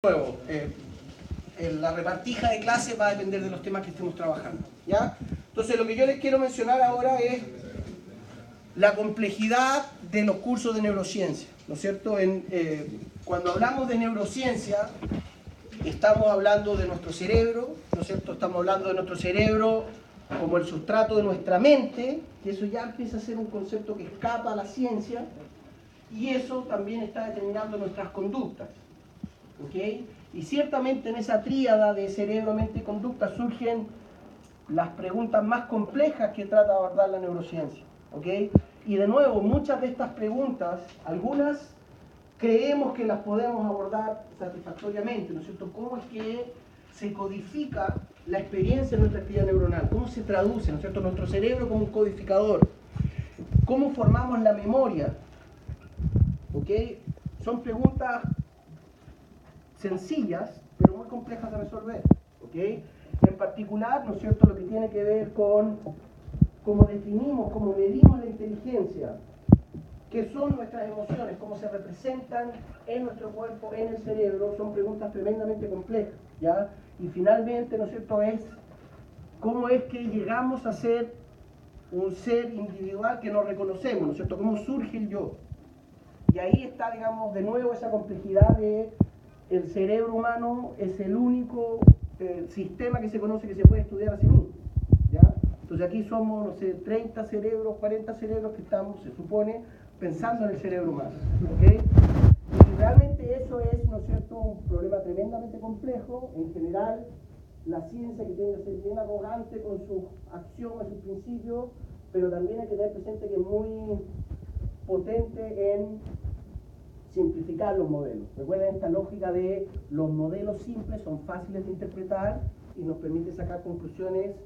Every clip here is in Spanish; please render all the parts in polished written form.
nuevo, la repartija de clases va a depender de los temas que estemos trabajando, ¿ya? Entonces lo que yo les quiero mencionar ahora es la complejidad de los cursos de neurociencia, ¿no es cierto? Cuando hablamos de neurociencia, estamos hablando de nuestro cerebro, ¿no es cierto? Estamos hablando de nuestro cerebro como el sustrato de nuestra mente, que eso ya empieza a ser un concepto que escapa a la ciencia, y eso también está determinando nuestras conductas. ¿Okay? Y ciertamente en esa tríada de cerebro, mente y conducta surgen las preguntas más complejas que trata de abordar la neurociencia. ¿Okay? Y de nuevo, muchas de estas preguntas, algunas creemos que las podemos abordar satisfactoriamente, ¿no es cierto? ¿Cómo es que se codifica la experiencia de nuestra actividad neuronal? ¿Cómo se traduce, ¿no es cierto? Nuestro cerebro como un codificador. ¿Cómo formamos la memoria? ¿Okay? Son preguntas sencillas, pero muy complejas de resolver, ¿ok? En particular, ¿no es cierto?, lo que tiene que ver con cómo definimos, cómo medimos la inteligencia, qué son nuestras emociones, cómo se representan en nuestro cuerpo, en el cerebro, son preguntas tremendamente complejas, ¿ya? Y finalmente, ¿no es cierto?, es cómo es que llegamos a ser un ser individual que nos reconocemos, ¿no es cierto?, cómo surge el yo. Y ahí está, digamos, de nuevo esa complejidad de el cerebro humano es el único sistema que se conoce que se puede estudiar a sí mismo, ¿ya? Entonces aquí somos, no sé, 30 cerebros, 40 cerebros que estamos, se supone, pensando en el cerebro humano, ¿ok? Y realmente eso es, ¿no es cierto?, un problema tremendamente complejo. En general, la ciencia que tiene que ser bien arrogante con sus axiomas, sus principios, pero también hay que tener presente que es muy potente en simplificar los modelos. Recuerden esta lógica de los modelos simples son fáciles de interpretar y nos permite sacar conclusiones,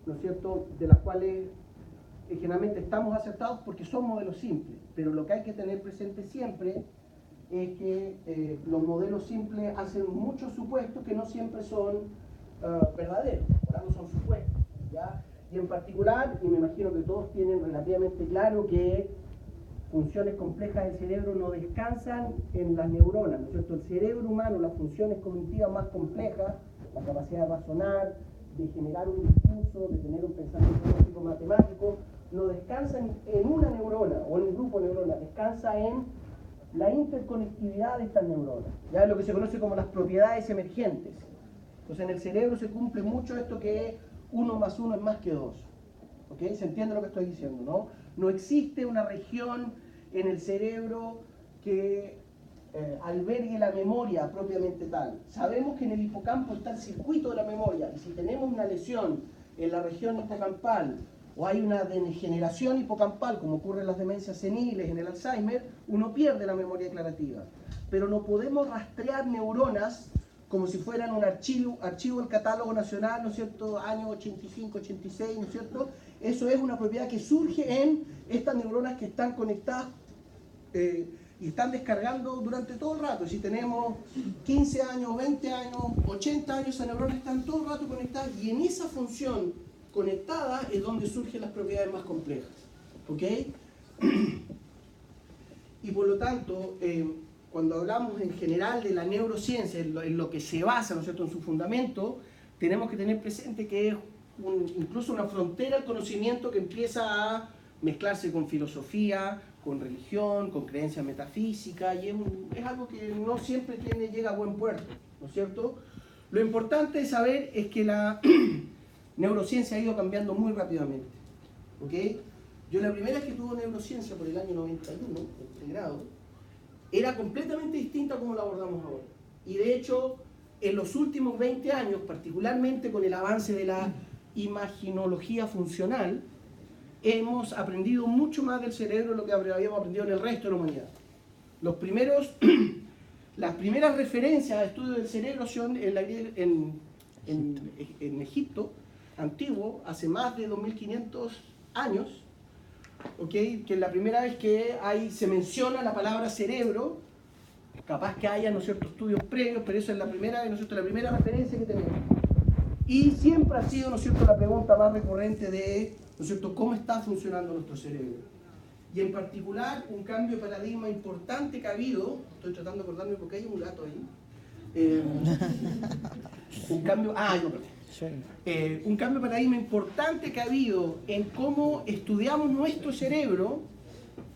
¿no es cierto?, de las cuales generalmente estamos acertados porque son modelos simples, pero lo que hay que tener presente siempre es que los modelos simples hacen muchos supuestos que no siempre son verdaderos, por algo son supuestos, ¿ya? Y en particular, y me imagino que todos tienen relativamente claro que funciones complejas del cerebro no descansan en las neuronas, ¿no es cierto? El cerebro humano, las funciones cognitivas más complejas, la capacidad de razonar, de generar un discurso, de tener un pensamiento lógico matemático, no descansan en una neurona o en un grupo de neuronas, descansa en la interconectividad de estas neuronas, ya lo que se conoce como las propiedades emergentes. Entonces en el cerebro se cumple mucho esto que 1 más 1 es más que 2. ¿Okay? ¿Se entiende lo que estoy diciendo, no? No existe una región en el cerebro que albergue la memoria propiamente tal. Sabemos que en el hipocampo está el circuito de la memoria, y si tenemos una lesión en la región hipocampal o hay una degeneración hipocampal, como ocurre en las demencias seniles, en el Alzheimer, uno pierde la memoria declarativa. Pero no podemos rastrear neuronas como si fueran un archivo del catálogo nacional, ¿no es cierto?, año 85, 86, ¿no es cierto? Eso es una propiedad que surge en estas neuronas que están conectadas y están descargando durante todo el rato. Si tenemos 15 años, 20 años, 80 años, esas neuronas están todo el rato conectadas, y en esa función conectada es donde surgen las propiedades más complejas, ¿ok? Y por lo tanto, cuando hablamos en general de la neurociencia, en lo que se basa, ¿no es cierto?, en su fundamento, tenemos que tener presente que es incluso una frontera del conocimiento que empieza a mezclarse con filosofía, con religión, con creencias metafísicas, y es algo que no siempre llega a buen puerto, ¿no es cierto? Lo importante de saber es que la neurociencia ha ido cambiando muy rápidamente, ¿ok? Yo la primera vez que tuve neurociencia, por el año 91, en pregrado, era completamente distinta a como la abordamos ahora. Y de hecho, en los últimos 20 años, particularmente con el avance de la imaginología funcional, hemos aprendido mucho más del cerebro de lo que habíamos aprendido en el resto de la humanidad. Las primeras referencias a estudios del cerebro son en Egipto antiguo, hace más de 2500 años, ¿okay? Que es la primera vez que se menciona la palabra cerebro. Capaz que haya, ¿no es cierto?, estudios previos, pero esa es la primera, ¿no es cierto?, la primera referencia que tenemos. Y siempre ha sido, ¿no es cierto?, la pregunta más recurrente de, ¿no es cierto?, cómo está funcionando nuestro cerebro. Y en particular, un cambio de paradigma importante que ha habido, estoy tratando de acordarme porque hay un gato ahí, Un cambio, un cambio de paradigma importante que ha habido en cómo estudiamos nuestro cerebro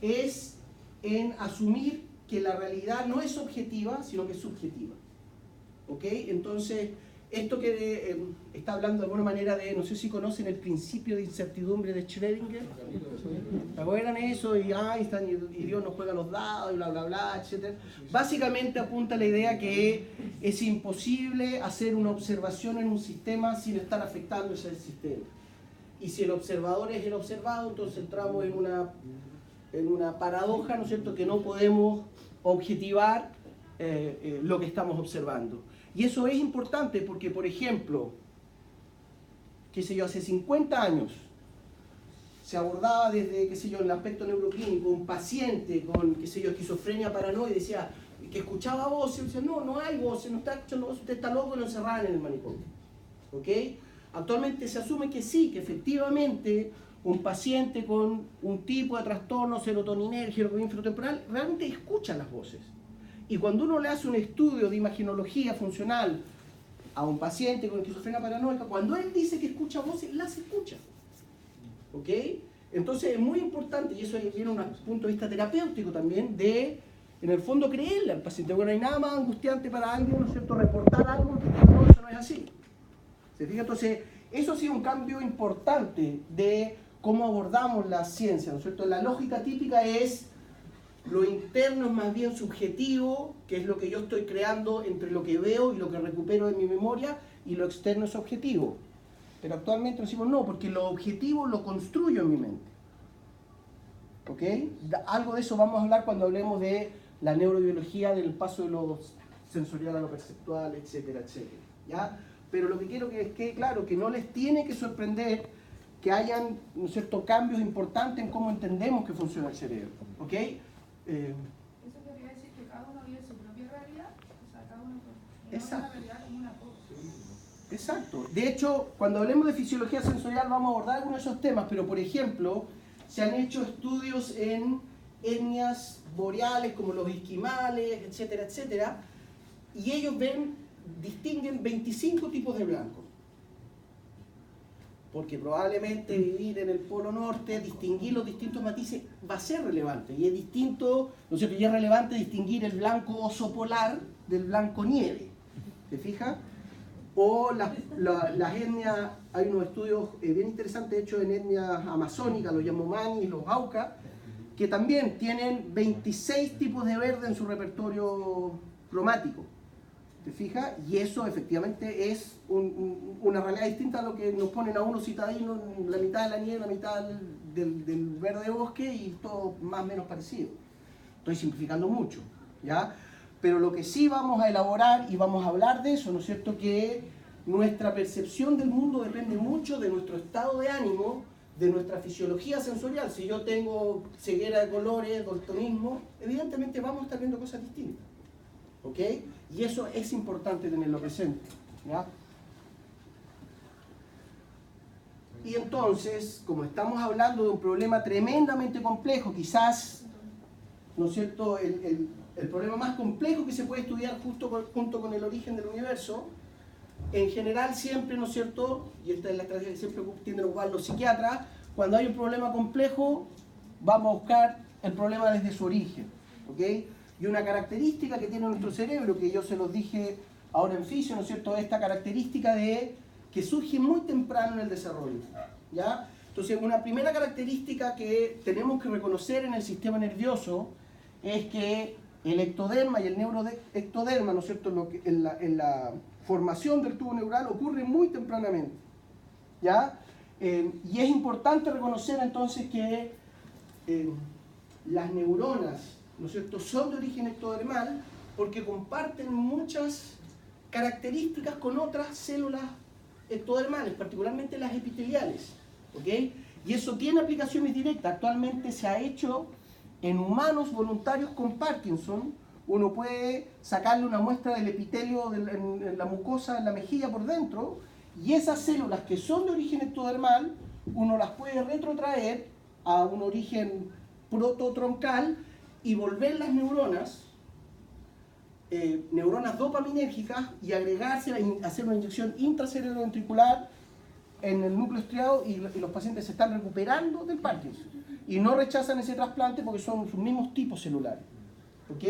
es en asumir que la realidad no es objetiva, sino que es subjetiva. ¿Ok? Entonces, esto que está hablando de alguna manera de, no sé si conocen el principio de incertidumbre de Schrödinger. ¿Se acuerdan eso? Y Einstein y Dios nos juega los dados y bla, bla, bla, etc. Básicamente apunta a la idea que es imposible hacer una observación en un sistema sin estar afectando ese sistema. Y si el observador es el observado, entonces entramos en una paradoja, ¿no es cierto?, que no podemos objetivar lo que estamos observando. Y eso es importante porque, por ejemplo, qué sé yo, hace 50 años se abordaba desde, qué sé yo, el aspecto neuroclínico, un paciente con, qué sé yo, esquizofrenia paranoide, decía que escuchaba voces, decía, no hay voces, no está escuchando voces, usted está loco, lo encerraban en el manicomio. ¿Ok? Actualmente se asume que sí, que efectivamente un paciente con un tipo de trastorno serotoninérgico o infratemporal realmente escucha las voces. Y cuando uno le hace un estudio de imaginología funcional a un paciente con esquizofrenia paranoica, cuando él dice que escucha voces, las escucha. ¿Ok? Entonces es muy importante, y eso viene a un punto de vista terapéutico también, de, en el fondo, creerle al paciente. Bueno, no hay nada más angustiante para alguien, ¿no es cierto?, reportar algo, que no, eso no es así. ¿Se fija? Entonces, eso ha sido un cambio importante de cómo abordamos la ciencia, ¿no es cierto? La lógica típica es lo interno es más bien subjetivo, que es lo que yo estoy creando entre lo que veo y lo que recupero de mi memoria, y lo externo es objetivo. Pero actualmente decimos no, porque lo objetivo lo construyo en mi mente. ¿Ok? Algo de eso vamos a hablar cuando hablemos de la neurobiología, del paso de lo sensorial a lo perceptual, etcétera, etcétera. ¿Ya? Pero lo que quiero que quede claro, que no les tiene que sorprender que hayan, ¿no es cierto?, cambios importantes en cómo entendemos que funciona el cerebro. ¿Ok? Eso quería decir que cada uno vive su propia realidad, o sea, cada uno ve una realidad como una cosa. Exacto. De hecho, cuando hablemos de fisiología sensorial vamos a abordar algunos de esos temas, pero por ejemplo, se han hecho estudios en etnias boreales como los esquimales, etcétera, etcétera, y ellos distinguen 25 tipos de blancos. Porque probablemente vivir en el Polo Norte, distinguir los distintos matices va a ser relevante. Y es distinto, ¿no es cierto?, y es relevante distinguir el blanco oso polar del blanco nieve. ¿Te fijas? O las etnias, hay unos estudios bien interesantes hechos en etnias amazónicas, los Yanomami y los Auca, que también tienen 26 tipos de verde en su repertorio cromático. ¿Te fijas? Y eso efectivamente es una realidad distinta a lo que nos ponen a uno citadino en la mitad de la nieve, la mitad del verde bosque y todo más o menos parecido. Estoy simplificando mucho, ¿ya? Pero lo que sí vamos a elaborar y vamos a hablar de eso, ¿no es cierto?, que nuestra percepción del mundo depende mucho de nuestro estado de ánimo, de nuestra fisiología sensorial. Si yo tengo ceguera de colores, daltonismo, evidentemente vamos a estar viendo cosas distintas. ¿Ok? Y eso es importante tenerlo presente. ¿Ya? Y entonces, como estamos hablando de un problema tremendamente complejo, quizás, ¿no es cierto?, el problema más complejo que se puede estudiar junto con el origen del universo, en general siempre, ¿no es cierto?, y esta es la estrategia que siempre tienden a ocupar los psiquiatras, cuando hay un problema complejo, vamos a buscar el problema desde su origen. ¿Ok? Y una característica que tiene nuestro cerebro, que yo se los dije ahora en fisio, ¿no es cierto?, esta característica de que surge muy temprano en el desarrollo. ¿Ya? Entonces, una primera característica que tenemos que reconocer en el sistema nervioso es que el ectoderma y el neuroectoderma, ¿no es cierto?, en la formación del tubo neural ocurre muy tempranamente. ¿Ya? Y es importante reconocer entonces que las neuronas, ¿no es cierto?, son de origen ectodermal porque comparten muchas características con otras células ectodermales, particularmente las epiteliales. ¿Ok? Y eso tiene aplicaciones directas. Actualmente se ha hecho en humanos voluntarios con Parkinson. Uno puede sacarle una muestra del epitelio en la mucosa, en la mejilla por dentro, y esas células que son de origen ectodermal, uno las puede retrotraer a un origen prototroncal y volver las neuronas neuronas dopaminérgicas y agregarse, hacer una inyección intracerebroventricular en el núcleo estriado y los pacientes se están recuperando del Parkinson y no rechazan ese trasplante porque son sus mismos tipos celulares. ¿Ok?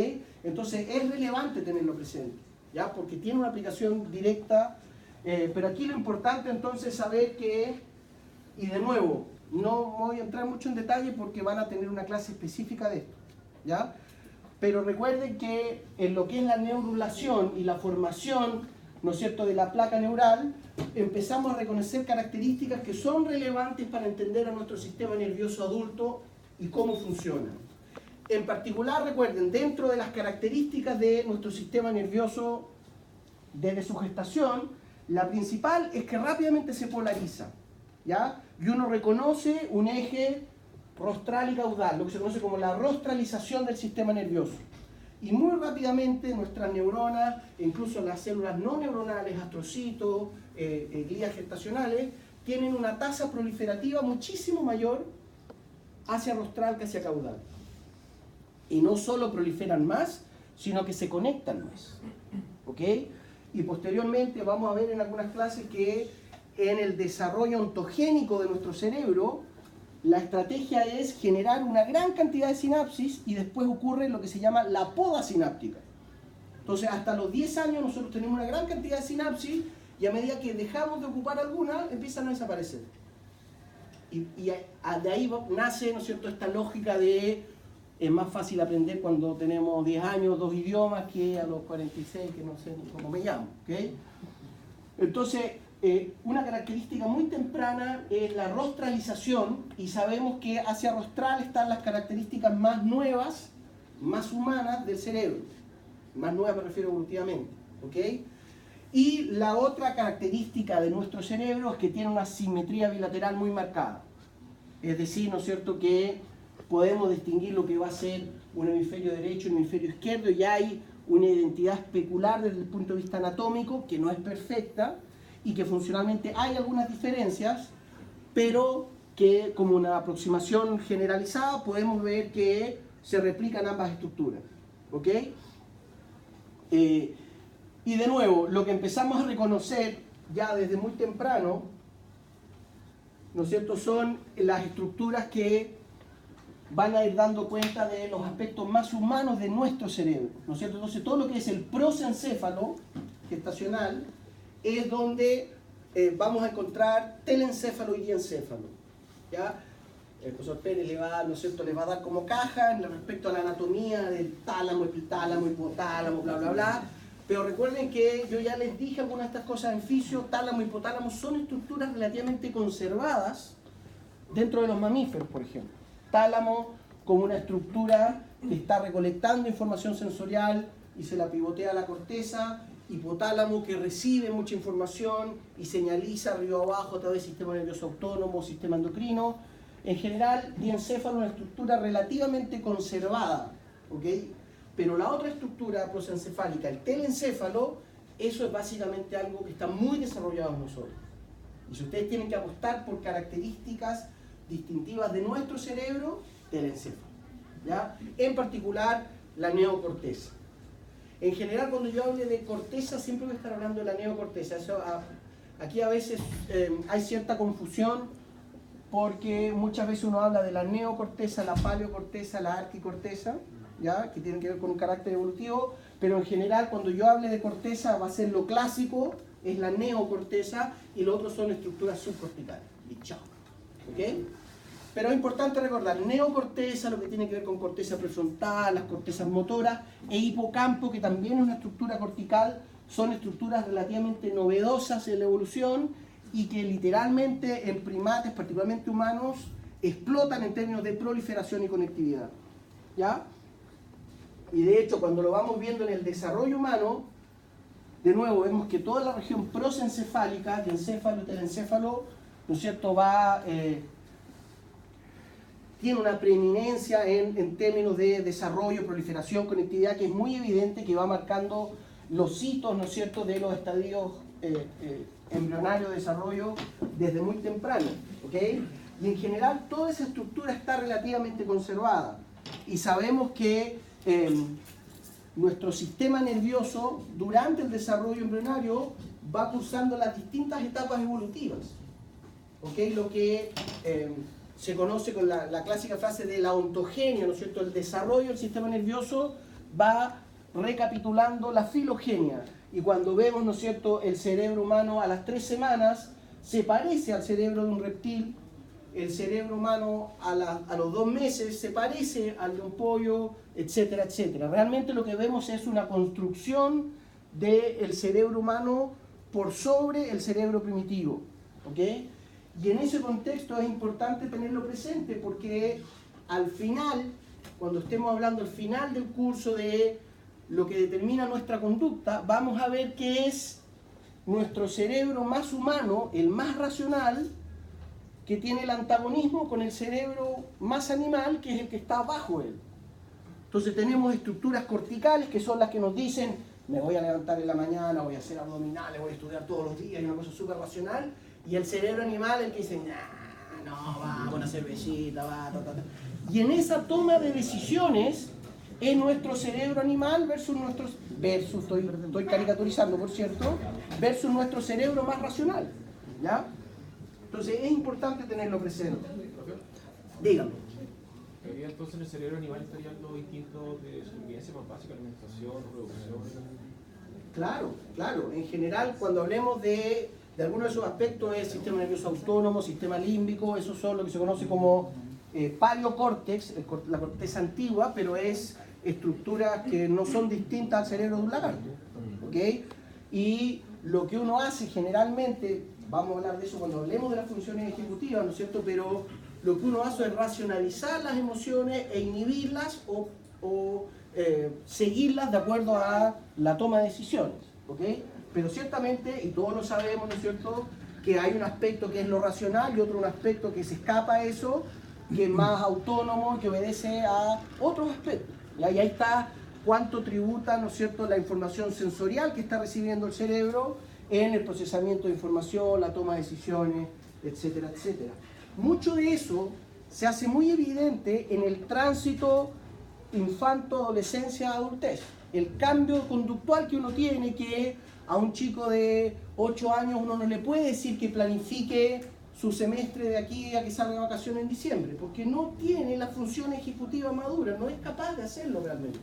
Entonces es relevante tenerlo presente, ¿ya? Porque tiene una aplicación directa, pero aquí lo importante entonces es saber que, y de nuevo, no voy a entrar mucho en detalle porque van a tener una clase específica de esto, ¿ya? Pero recuerden que en lo que es la neurulación y la formación, ¿no es cierto?, de la placa neural, empezamos a reconocer características que son relevantes para entender a nuestro sistema nervioso adulto y cómo funciona. En particular, recuerden, dentro de las características de nuestro sistema nervioso desde su gestación, la principal es que rápidamente se polariza, ¿ya? Y uno reconoce un eje rostral y caudal, lo que se conoce como la rostralización del sistema nervioso. Y muy rápidamente nuestras neuronas, incluso las células no neuronales, astrocitos, glías gestacionales, tienen una tasa proliferativa muchísimo mayor hacia rostral que hacia caudal. Y no solo proliferan más, sino que se conectan más. ¿Ok? Y posteriormente vamos a ver en algunas clases que en el desarrollo ontogénico de nuestro cerebro, la estrategia es generar una gran cantidad de sinapsis y después ocurre lo que se llama la poda sináptica. Entonces, hasta los 10 años nosotros tenemos una gran cantidad de sinapsis y a medida que dejamos de ocupar alguna, empiezan a desaparecer. Y de ahí nace, ¿no es cierto?, esta lógica de es más fácil aprender cuando tenemos 10 años, 2 idiomas, que a los 46, que no sé ni cómo me llamo. ¿Okay? Entonces, una característica muy temprana es la rostralización, y sabemos que hacia rostral están las características más nuevas, más humanas del cerebro. Más nuevas me refiero evolutivamente. ¿Okay? Y la otra característica de nuestro cerebro es que tiene una simetría bilateral muy marcada. Es decir, ¿no es cierto?, que podemos distinguir lo que va a ser un hemisferio derecho y un hemisferio izquierdo, y hay una identidad especular desde el punto de vista anatómico, que no es perfecta, y que funcionalmente hay algunas diferencias, pero que como una aproximación generalizada podemos ver que se replican ambas estructuras. ¿Ok? Y de nuevo, lo que empezamos a reconocer ya desde muy temprano, ¿no es cierto?, son las estructuras que van a ir dando cuenta de los aspectos más humanos de nuestro cerebro, ¿no es cierto? Entonces, todo lo que es el prosencéfalo gestacional es donde vamos a encontrar telencéfalo y diencéfalo, ¿ya? El profesor Pérez le va, ¿no es cierto?, les va a dar como caja respecto a la anatomía del tálamo, epitálamo, hipotálamo, bla, bla, bla. Pero recuerden que yo ya les dije algunas de estas cosas en fisio. Tálamo, hipotálamo son estructuras relativamente conservadas dentro de los mamíferos, por ejemplo. Tálamo como una estructura que está recolectando información sensorial y se la pivotea a la corteza. Hipotálamo que recibe mucha información y señaliza arriba abajo a través del sistema nervioso autónomo, sistema endocrino. En general, diencéfalo es una estructura relativamente conservada, ¿ok? Pero la otra estructura prosencefálica, el telencéfalo, eso es básicamente algo que está muy desarrollado en nosotros. Y si ustedes tienen que apostar por características distintivas de nuestro cerebro, telencéfalo, ¿ya? En particular, la neocorteza. En general, cuando yo hable de corteza, siempre voy a estar hablando de la neocorteza. Aquí a veces hay cierta confusión, porque muchas veces uno habla de la neocorteza, la paleocorteza, la arquicorteza, ¿ya?, que tienen que ver con un carácter evolutivo, pero en general cuando yo hable de corteza va a ser lo clásico, es la neocorteza, y lo otro son estructuras subcorticales. Y chao. ¿Ok? Pero es importante recordar, neocorteza, lo que tiene que ver con corteza prefrontal, las cortezas motoras, e hipocampo, que también es una estructura cortical, son estructuras relativamente novedosas en la evolución y que literalmente en primates, particularmente humanos, explotan en términos de proliferación y conectividad. ¿Ya? Y de hecho, cuando lo vamos viendo en el desarrollo humano, de nuevo vemos que toda la región prosencefálica, de encéfalo y telencéfalo, ¿no es cierto?, tiene una preeminencia en términos de desarrollo, proliferación, conectividad, que es muy evidente, que va marcando los hitos, ¿no es cierto?, de los estadios embrionarios de desarrollo desde muy temprano. ¿Ok? Y en general toda esa estructura está relativamente conservada. Y sabemos que nuestro sistema nervioso durante el desarrollo embrionario va cursando las distintas etapas evolutivas. ¿Okay? Lo que se conoce con la clásica frase de la ontogenia, ¿no es cierto? El desarrollo del sistema nervioso va recapitulando la filogenia. Y cuando vemos, ¿no es cierto?, el cerebro humano a las 3 semanas, se parece al cerebro de un reptil. El cerebro humano a los 2 meses se parece al de un pollo, etcétera, etcétera. Realmente lo que vemos es una construcción del cerebro humano por sobre el cerebro primitivo. ¿Okay? Y en ese contexto es importante tenerlo presente porque al final, cuando estemos hablando al final del curso de lo que determina nuestra conducta, vamos a ver que es nuestro cerebro más humano, el más racional, que tiene el antagonismo con el cerebro más animal, que es el que está bajo él. Entonces tenemos estructuras corticales que son las que nos dicen, me voy a levantar en la mañana, voy a hacer abdominales, voy a estudiar todos los días, y una cosa súper racional. Y el cerebro animal, el que dice, no, va, una cervecita, va, ta, ta, ta. Y en esa toma de decisiones, es nuestro cerebro animal versus estoy caricaturizando, por cierto, versus nuestro cerebro más racional. ¿Ya? Entonces es importante tenerlo presente. Dígame. Entonces en el cerebro animal estarían los instintos de supervivencia más básicos, alimentación, reproducción. Claro, claro. En general, cuando hablemos de algunos de esos aspectos, es sistema nervioso autónomo, sistema límbico, esos son lo que se conoce como paleocórtex, la corteza antigua, pero es estructuras que no son distintas al cerebro de un lagarto. ¿Okay? Y lo que uno hace generalmente, vamos a hablar de eso cuando hablemos de las funciones ejecutivas, ¿no es cierto? Pero lo que uno hace es racionalizar las emociones e inhibirlas o seguirlas de acuerdo a la toma de decisiones. ¿Okay? Pero ciertamente, y todos lo sabemos, ¿no es cierto?, que hay un aspecto que es lo racional y otro un aspecto que se escapa a eso, que es más autónomo, que obedece a otros aspectos. Y ahí está cuánto tributa, ¿no es cierto?, la información sensorial que está recibiendo el cerebro en el procesamiento de información, la toma de decisiones, etcétera, etcétera. Mucho de eso se hace muy evidente en el tránsito infanto, adolescencia, adultez. El cambio conductual que uno tiene, que a un chico de 8 años uno no le puede decir que planifique su semestre de aquí a que salga de vacaciones en diciembre, porque no tiene la función ejecutiva madura, no es capaz de hacerlo realmente.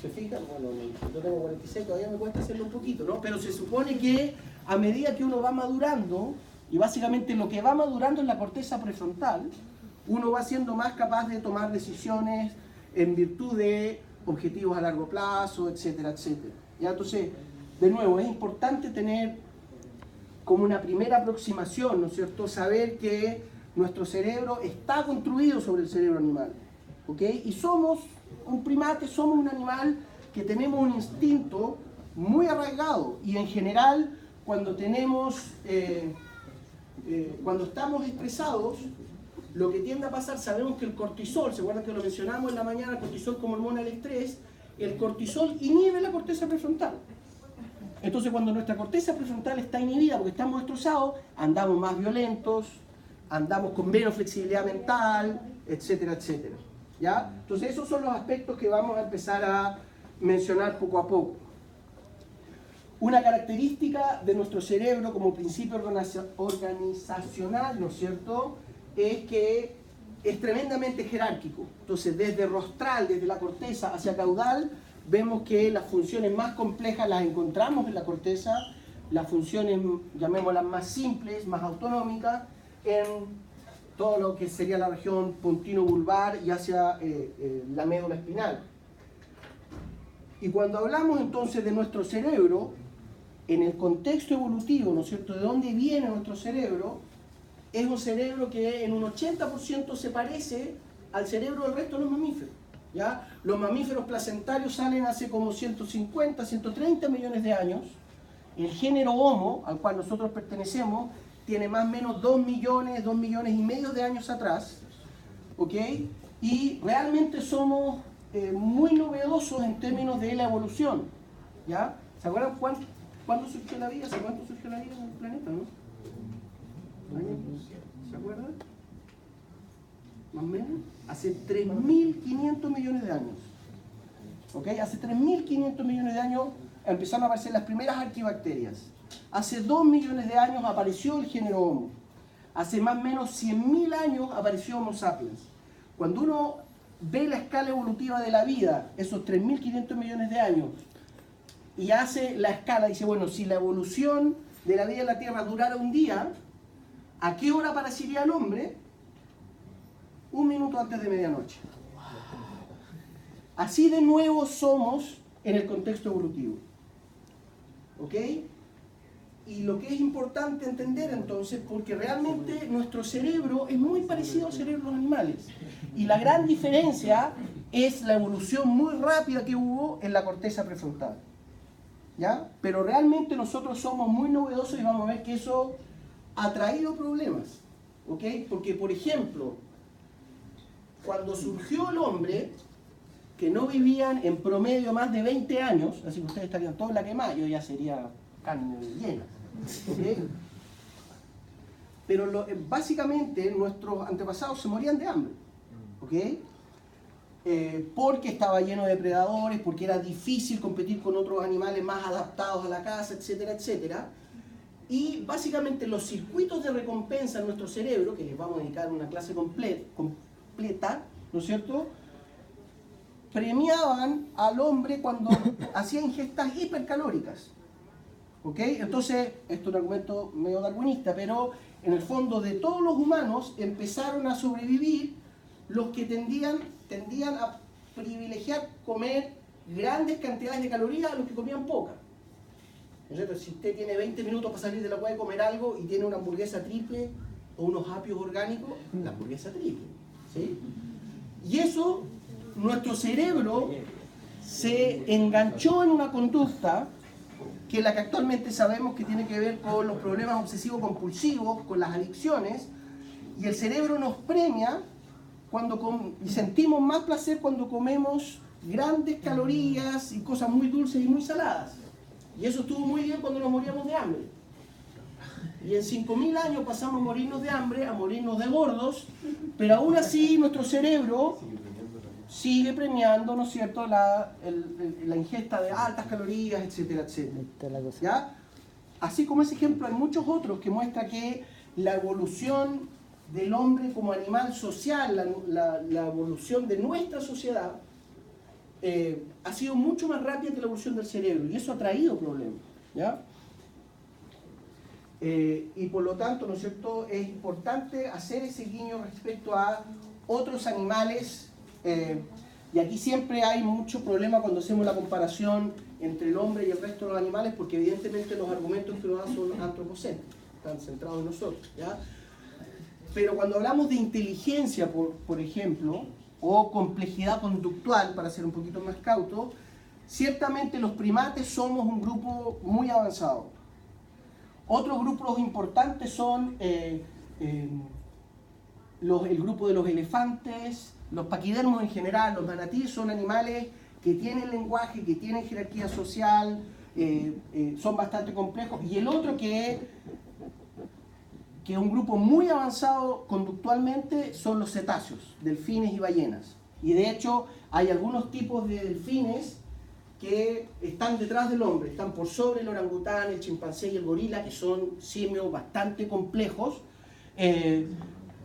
¿Se fijan? Bueno, yo tengo 46, todavía me cuesta hacerlo un poquito, ¿no? Pero se supone que a medida que uno va madurando, y básicamente lo que va madurando en la corteza prefrontal, uno va siendo más capaz de tomar decisiones en virtud de objetivos a largo plazo, etcétera, etcétera. ¿Ya? Entonces, de nuevo, es importante tener como una primera aproximación, ¿no es cierto?, saber que nuestro cerebro está construido sobre el cerebro animal, ¿ok? Y somos un primate, somos un animal que tenemos un instinto muy arraigado, y en general, cuando estamos estresados, lo que tiende a pasar, sabemos que el cortisol, ¿se acuerdan que lo mencionamos en la mañana, el cortisol como hormona del estrés? El cortisol inhibe la corteza prefrontal. Entonces, cuando nuestra corteza prefrontal está inhibida porque estamos estresados, andamos más violentos, andamos con menos flexibilidad mental, etcétera, etcétera. ¿Ya? Entonces, esos son los aspectos que vamos a empezar a mencionar poco a poco. Una característica de nuestro cerebro como principio organizacional, ¿no es cierto?, es que es tremendamente jerárquico. Entonces, desde rostral, desde la corteza hacia caudal, vemos que las funciones más complejas las encontramos en la corteza, las funciones, llamémoslas más simples, más autonómicas, en todo lo que sería la región puntino-vulvar y hacia la médula espinal. Y cuando hablamos entonces de nuestro cerebro, en el contexto evolutivo, ¿no es cierto?, de dónde viene nuestro cerebro, es un cerebro que en un 80% se parece al cerebro del resto de los mamíferos. ¿Ya? Los mamíferos placentarios salen hace como 150, 130 millones de años. El género Homo, al cual nosotros pertenecemos, tiene más o menos 2 millones y medio de años atrás. ¿Ok? Y realmente somos muy novedosos en términos de la evolución. ¿Ya? ¿Se acuerdan cuándo surgió la vida? ¿Hace cuánto surgió la vida en el planeta, no? ¿Se acuerdan? Más o menos. Hace 3.500 millones de años. ¿Ok? Hace 3.500 millones de años empezaron a aparecer las primeras arquibacterias. Hace 2 millones de años apareció el género Homo. Hace más o menos 100.000 años apareció Homo sapiens. Cuando uno ve la escala evolutiva de la vida, esos 3.500 millones de años, y hace la escala, dice, bueno, si la evolución de la vida en la Tierra durara un día, ¿a qué hora aparecería el hombre? 1 minuto antes de medianoche. Así de nuevo somos en el contexto evolutivo. ¿Ok? Y lo que es importante entender entonces, porque realmente nuestro cerebro es muy parecido al cerebro de los animales. Y la gran diferencia es la evolución muy rápida que hubo en la corteza prefrontal. ¿Ya? Pero realmente nosotros somos muy novedosos y vamos a ver que eso ha traído problemas. ¿Ok? Porque, por ejemplo, cuando surgió el hombre, que no vivían en promedio más de 20 años, así que ustedes estarían todos en la quemada, yo ya sería carne llena. ¿Okay? Pero básicamente nuestros antepasados se morían de hambre. ¿Okay? Porque estaba lleno de depredadores, porque era difícil competir con otros animales más adaptados a la caza, etcétera, etcétera. Y básicamente los circuitos de recompensa en nuestro cerebro, que les vamos a dedicar una clase completa, ¿no es cierto?, premiaban al hombre cuando hacía ingestas hipercalóricas. ¿Ok? Entonces, esto es un argumento medio darwinista, pero en el fondo de todos los humanos empezaron a sobrevivir los que tendían a privilegiar comer grandes cantidades de calorías a los que comían pocas. ¿No es cierto? Si usted tiene 20 minutos para salir de la cueva y comer algo y tiene una hamburguesa triple o unos apios orgánicos, la hamburguesa triple. ¿Sí? Y eso, nuestro cerebro se enganchó en una conducta que es la que actualmente sabemos que tiene que ver con los problemas obsesivos-compulsivos, con las adicciones, y el cerebro nos premia y sentimos más placer cuando comemos grandes calorías y cosas muy dulces y muy saladas. Y eso estuvo muy bien cuando nos moríamos de hambre. Y en 5.000 años pasamos a morirnos de hambre, a morirnos de gordos, pero aún así nuestro cerebro sigue premiando, ¿no es cierto?, la ingesta de altas calorías, etcétera, etcétera. ¿Ya? Así como ese ejemplo hay muchos otros que muestran que la evolución del hombre como animal social, la evolución de nuestra sociedad, ha sido mucho más rápida que la evolución del cerebro, y eso ha traído problemas. ¿Ya? Y por lo tanto, ¿no es cierto?, es importante hacer ese guiño respecto a otros animales. Y aquí siempre hay mucho problema cuando hacemos la comparación entre el hombre y el resto de los animales, porque evidentemente los argumentos que nos dan son antropocéntricos, están centrados en nosotros. ¿Ya? Pero cuando hablamos de inteligencia, por ejemplo, o complejidad conductual, para ser un poquito más cauto, ciertamente los primates somos un grupo muy avanzado. Otros grupos importantes son el grupo de los elefantes, los paquidermos en general, los manatíes son animales que tienen lenguaje, que tienen jerarquía social, son bastante complejos. Y el otro que es un grupo muy avanzado conductualmente son los cetáceos, delfines y ballenas. Y de hecho hay algunos tipos de delfines que están detrás del hombre, están por sobre el orangután, el chimpancé y el gorila, que son simios bastante complejos,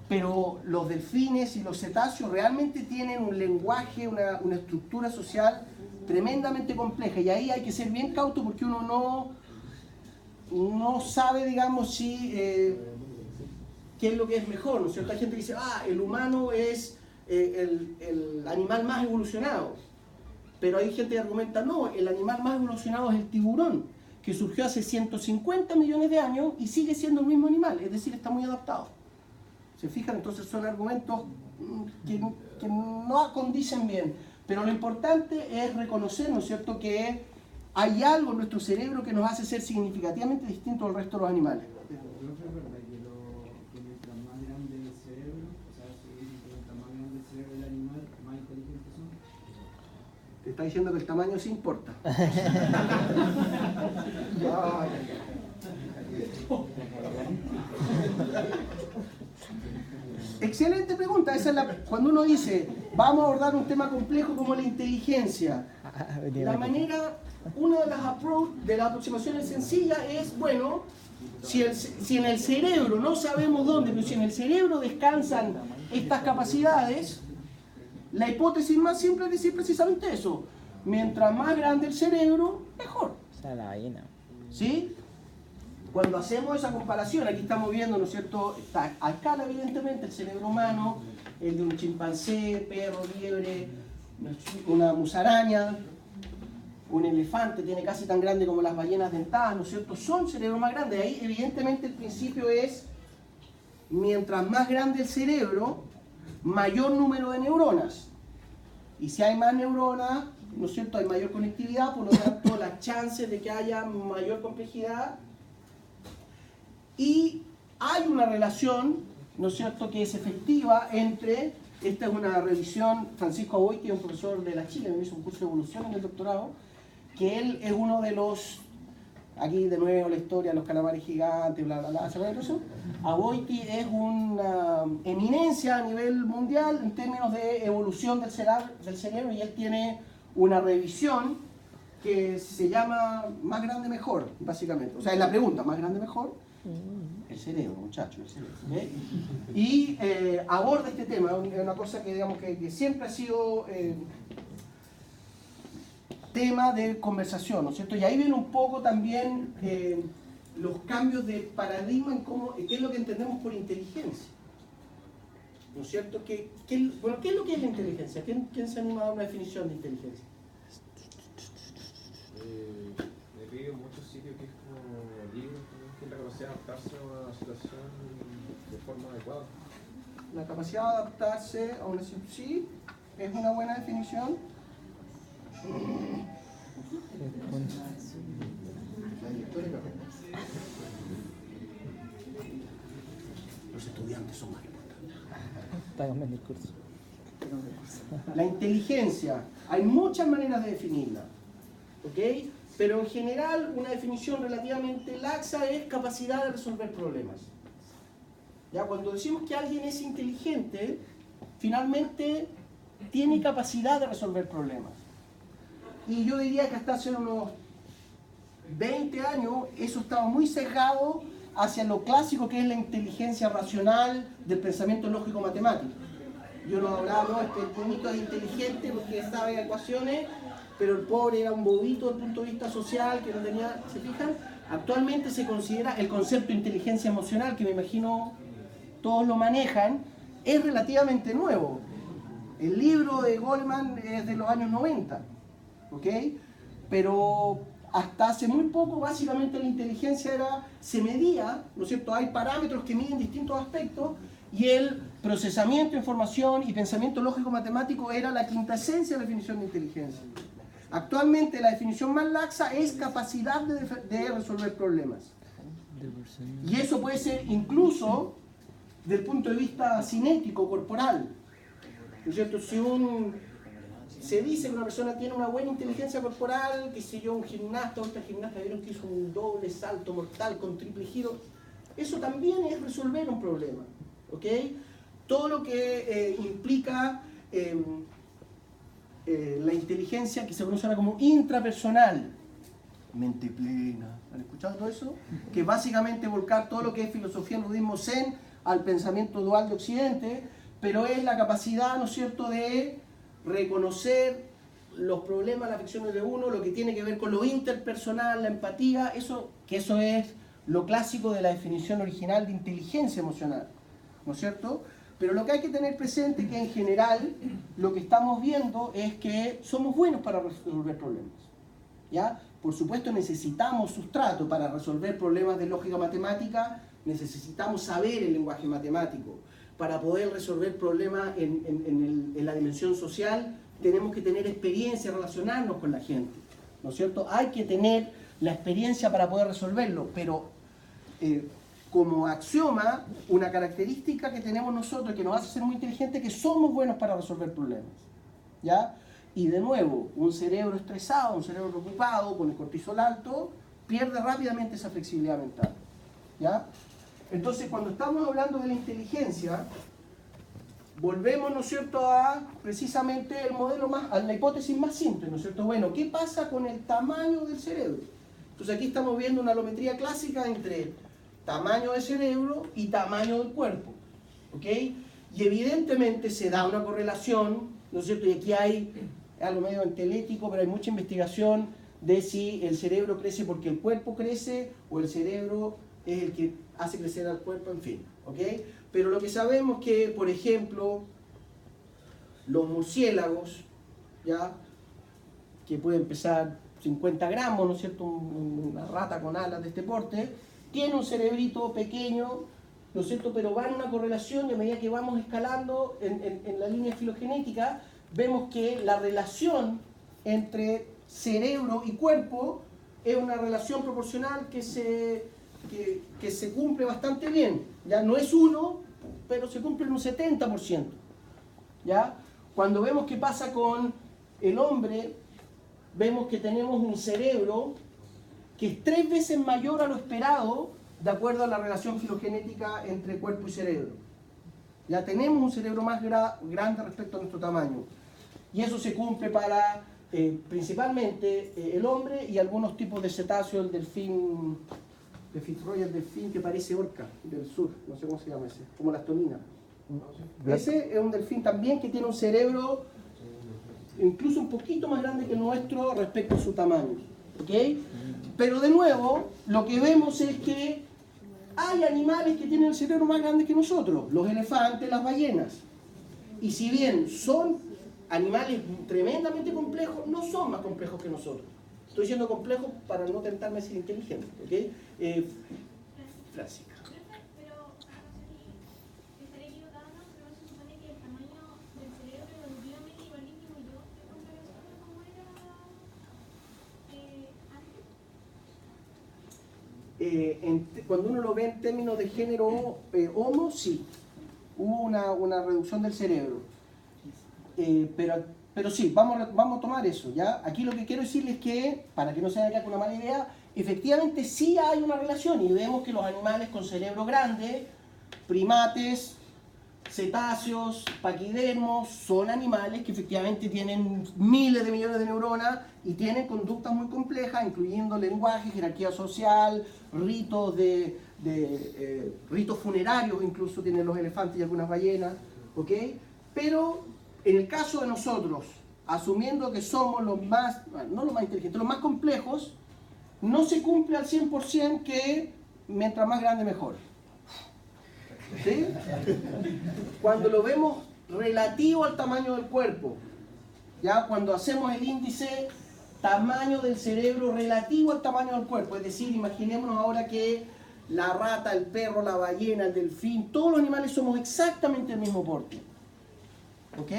pero los delfines y los cetáceos realmente tienen un lenguaje, una estructura social tremendamente compleja, y ahí hay que ser bien cauto porque uno no sabe, digamos, si qué es lo que es mejor, ¿no es cierto? Hay gente que dice, el humano es el animal más evolucionado. Pero hay gente que argumenta, no, el animal más evolucionado es el tiburón, que surgió hace 150 millones de años y sigue siendo el mismo animal, es decir, está muy adaptado. ¿Se fijan? Entonces son argumentos que no condicen bien. Pero lo importante es reconocer, ¿no es cierto?, que hay algo en nuestro cerebro que nos hace ser significativamente distintos al resto de los animales. Te está diciendo que el tamaño sí importa. Excelente pregunta. Esa es cuando uno dice, vamos a abordar un tema complejo como la inteligencia. La manera, una de las aproximaciones sencillas es, bueno, si en el cerebro, no sabemos dónde, pero si en el cerebro descansan estas capacidades, la hipótesis más simple es decir precisamente eso. Mientras más grande el cerebro, mejor. ¿Sí? Cuando hacemos esa comparación, aquí estamos viendo, ¿no es cierto? Está a escala, evidentemente, el cerebro humano, el de un chimpancé, perro, liebre, una musaraña, un elefante tiene casi tan grande como las ballenas dentadas, ¿no es cierto? Son cerebros más grandes. Ahí, evidentemente, el principio es, mientras más grande el cerebro, mayor número de neuronas. Y si hay más neuronas, ¿no es cierto?, hay mayor conectividad, por lo tanto, las chances de que haya mayor complejidad. Y hay una relación, ¿no es cierto?, que es efectiva entre, esta es una revisión, Francisco Aboiti, que es un profesor de la Chile, me hizo un curso de evolución en el doctorado, que él es uno de los, aquí de nuevo la historia, los calamares gigantes, bla, bla, bla, ¿se acuerdan de eso? Aboiti es una eminencia a nivel mundial en términos de evolución del cerebro y él tiene una revisión que se llama Más grande mejor, básicamente. O sea, es la pregunta, ¿más grande mejor? El cerebro, muchachos, el cerebro. ¿Okay? Y aborda este tema, es una cosa que digamos que siempre ha sido tema de conversación, ¿no es cierto? Y ahí viene un poco también los cambios de paradigma en cómo, qué es lo que entendemos por inteligencia. ¿No es cierto? Bueno, ¿qué es lo que es la inteligencia? ¿Quién se anima a dar una definición de inteligencia? He leído en muchos sitios que es como libros, que es la capacidad de adaptarse a una situación de forma adecuada. La capacidad de adaptarse a una situación, sí, es una buena definición. Los estudiantes son más importantes. La inteligencia, hay muchas maneras de definirla, ¿ok? Pero en general una definición relativamente laxa es capacidad de resolver problemas. ¿Ya? Cuando decimos que alguien es inteligente, finalmente tiene capacidad de resolver problemas. Y yo diría que hasta hace unos 20 años eso estaba muy sesgado hacia lo clásico que es la inteligencia racional del pensamiento lógico-matemático. Yo no hablaba, no, este bonito es inteligente porque sabe ecuaciones, pero el pobre era un bobito desde el punto de vista social que no tenía, ¿se fijan? Actualmente se considera el concepto de inteligencia emocional, que me imagino todos lo manejan, es relativamente nuevo. El libro de Goleman es de los años 90, ¿ok? Pero hasta hace muy poco básicamente la inteligencia se medía, ¿no es cierto? Hay parámetros que miden distintos aspectos y el procesamiento de información y pensamiento lógico-matemático era la quinta esencia de la definición de inteligencia. Actualmente la definición más laxa es capacidad de resolver problemas. Y eso puede ser incluso desde el punto de vista cinético, corporal. ¿No es cierto? Si se dice que una persona tiene una buena inteligencia corporal, que si yo, un gimnasta o esta gimnasta vieron que hizo un doble salto mortal con triple giro, eso también es resolver un problema, ¿ok? Todo lo que implica la inteligencia que se conoce ahora como intrapersonal, mente plena, ¿han escuchado todo eso? Que básicamente volcar todo lo que es filosofía, budismo, zen al pensamiento dual de Occidente, pero es la capacidad, ¿no es cierto?, de reconocer los problemas, las afecciones de uno, lo que tiene que ver con lo interpersonal, la empatía, eso es lo clásico de la definición original de inteligencia emocional, ¿no es cierto? Pero lo que hay que tener presente es que en general lo que estamos viendo es que somos buenos para resolver problemas, ¿ya? Por supuesto necesitamos sustrato para resolver problemas de lógica matemática, necesitamos saber el lenguaje matemático. Para poder resolver problemas en la dimensión social, tenemos que tener experiencia, relacionarnos con la gente, ¿no es cierto? Hay que tener la experiencia para poder resolverlo, pero como axioma, una característica que tenemos nosotros que nos hace ser muy inteligentes es que somos buenos para resolver problemas, ¿ya? Y de nuevo, un cerebro estresado, un cerebro preocupado, con el cortisol alto, pierde rápidamente esa flexibilidad mental, ¿ya? Entonces, cuando estamos hablando de la inteligencia, volvemos, ¿no es cierto?, a precisamente el modelo a la hipótesis más simple, ¿no es cierto? Bueno, ¿qué pasa con el tamaño del cerebro? Entonces aquí estamos viendo una alometría clásica entre tamaño del cerebro y tamaño del cuerpo, ¿ok? Y evidentemente se da una correlación, ¿no es cierto? Y aquí hay algo medio antelético, pero hay mucha investigación de si el cerebro crece porque el cuerpo crece o el cerebro es el que hace crecer al cuerpo, en fin, ¿ok? Pero lo que sabemos que, por ejemplo, los murciélagos, ¿ya?, que pueden pesar 50 gramos, ¿no es cierto?, una rata con alas de este porte, tiene un cerebrito pequeño, ¿no es cierto?, pero va en una correlación y a medida que vamos escalando en la línea filogenética, vemos que la relación entre cerebro y cuerpo es una relación proporcional que se cumple bastante bien. Ya no es 1, pero se cumple en un 70%. ¿Ya? Cuando vemos qué pasa con el hombre, vemos que tenemos un cerebro que es 3 veces mayor a lo esperado de acuerdo a la relación filogenética entre cuerpo y cerebro. Ya tenemos un cerebro más grande respecto a nuestro tamaño. Y eso se cumple para principalmente el hombre y algunos tipos de cetáceos, el delfín, de Fitzroy, el delfín que parece orca del sur, no sé cómo se llama ese, como la astonina. Ese es un delfín también que tiene un cerebro incluso un poquito más grande que el nuestro respecto a su tamaño. ¿Okay? Pero de nuevo, lo que vemos es que hay animales que tienen el cerebro más grande que nosotros, los elefantes, las ballenas. Y si bien son animales tremendamente complejos, no son más complejos que nosotros. Estoy diciendo complejos para no tentarme a decir inteligente. ¿Okay? Francisca. Pero, estaré equivocada, pero se supone que el tamaño del cerebro evolutivamente igual disminuyó en comparación a cómo era antes. Cuando uno lo ve en términos de género homo, sí, hubo una reducción del cerebro. Pero sí, vamos a tomar eso, ¿ya? Aquí lo que quiero decirles es que, para que no se haga con una mala idea, efectivamente sí hay una relación y vemos que los animales con cerebro grande, primates, cetáceos, paquidermos, son animales que efectivamente tienen miles de millones de neuronas y tienen conductas muy complejas, incluyendo lenguaje, jerarquía social, ritos ritos funerarios, incluso tienen los elefantes y algunas ballenas, ¿ok? Pero en el caso de nosotros, asumiendo que somos los más, no los más inteligentes, los más complejos, no se cumple al 100% que mientras más grande mejor. ¿Sí? Cuando lo vemos relativo al tamaño del cuerpo, ya cuando hacemos el índice tamaño del cerebro relativo al tamaño del cuerpo, es decir, imaginémonos ahora que la rata, el perro, la ballena, el delfín, todos los animales somos exactamente el mismo porte. ¿Ok?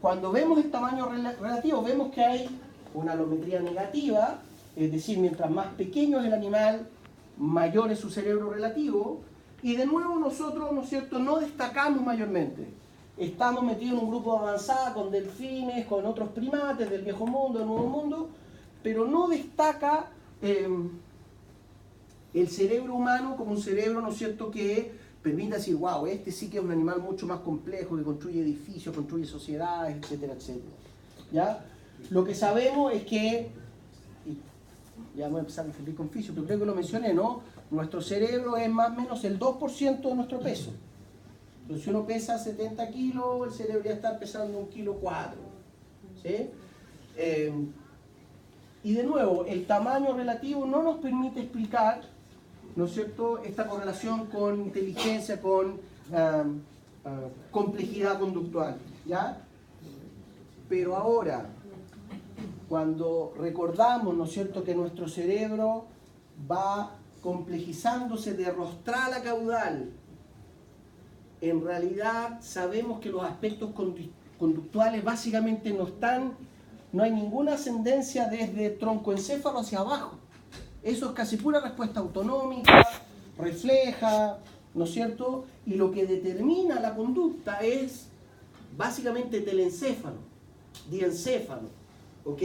Cuando vemos el tamaño relativo, vemos que hay una alometría negativa, es decir, mientras más pequeño es el animal, mayor es su cerebro relativo, y de nuevo nosotros, ¿no es cierto?, no destacamos mayormente. Estamos metidos en un grupo de avanzada con delfines, con otros primates del viejo mundo, del nuevo mundo, pero no destaca el cerebro humano como un cerebro, ¿no es cierto?, que permite decir, wow, este sí que es un animal mucho más complejo, que construye edificios, construye sociedades, etcétera, etcétera. ¿Ya? Lo que sabemos es que, y ya voy a empezar a referir con Fisio, pero creo que lo mencioné, ¿no? Nuestro cerebro es más o menos el 2% de nuestro peso. Entonces, si uno pesa 70 kilos, el cerebro ya está pesando 1,4 kilos. ¿Sí? Y de nuevo, el tamaño relativo no nos permite explicar, ¿no es cierto?, esta correlación con inteligencia, con complejidad conductual, ¿ya? Pero ahora, cuando recordamos, ¿no es cierto?, que nuestro cerebro va complejizándose de rostral a caudal, en realidad sabemos que los aspectos conductuales básicamente no hay ninguna ascendencia desde troncoencéfalo hacia abajo. Eso es casi pura respuesta autonómica, refleja, ¿no es cierto? Y lo que determina la conducta es básicamente telencéfalo, diencéfalo, ¿ok?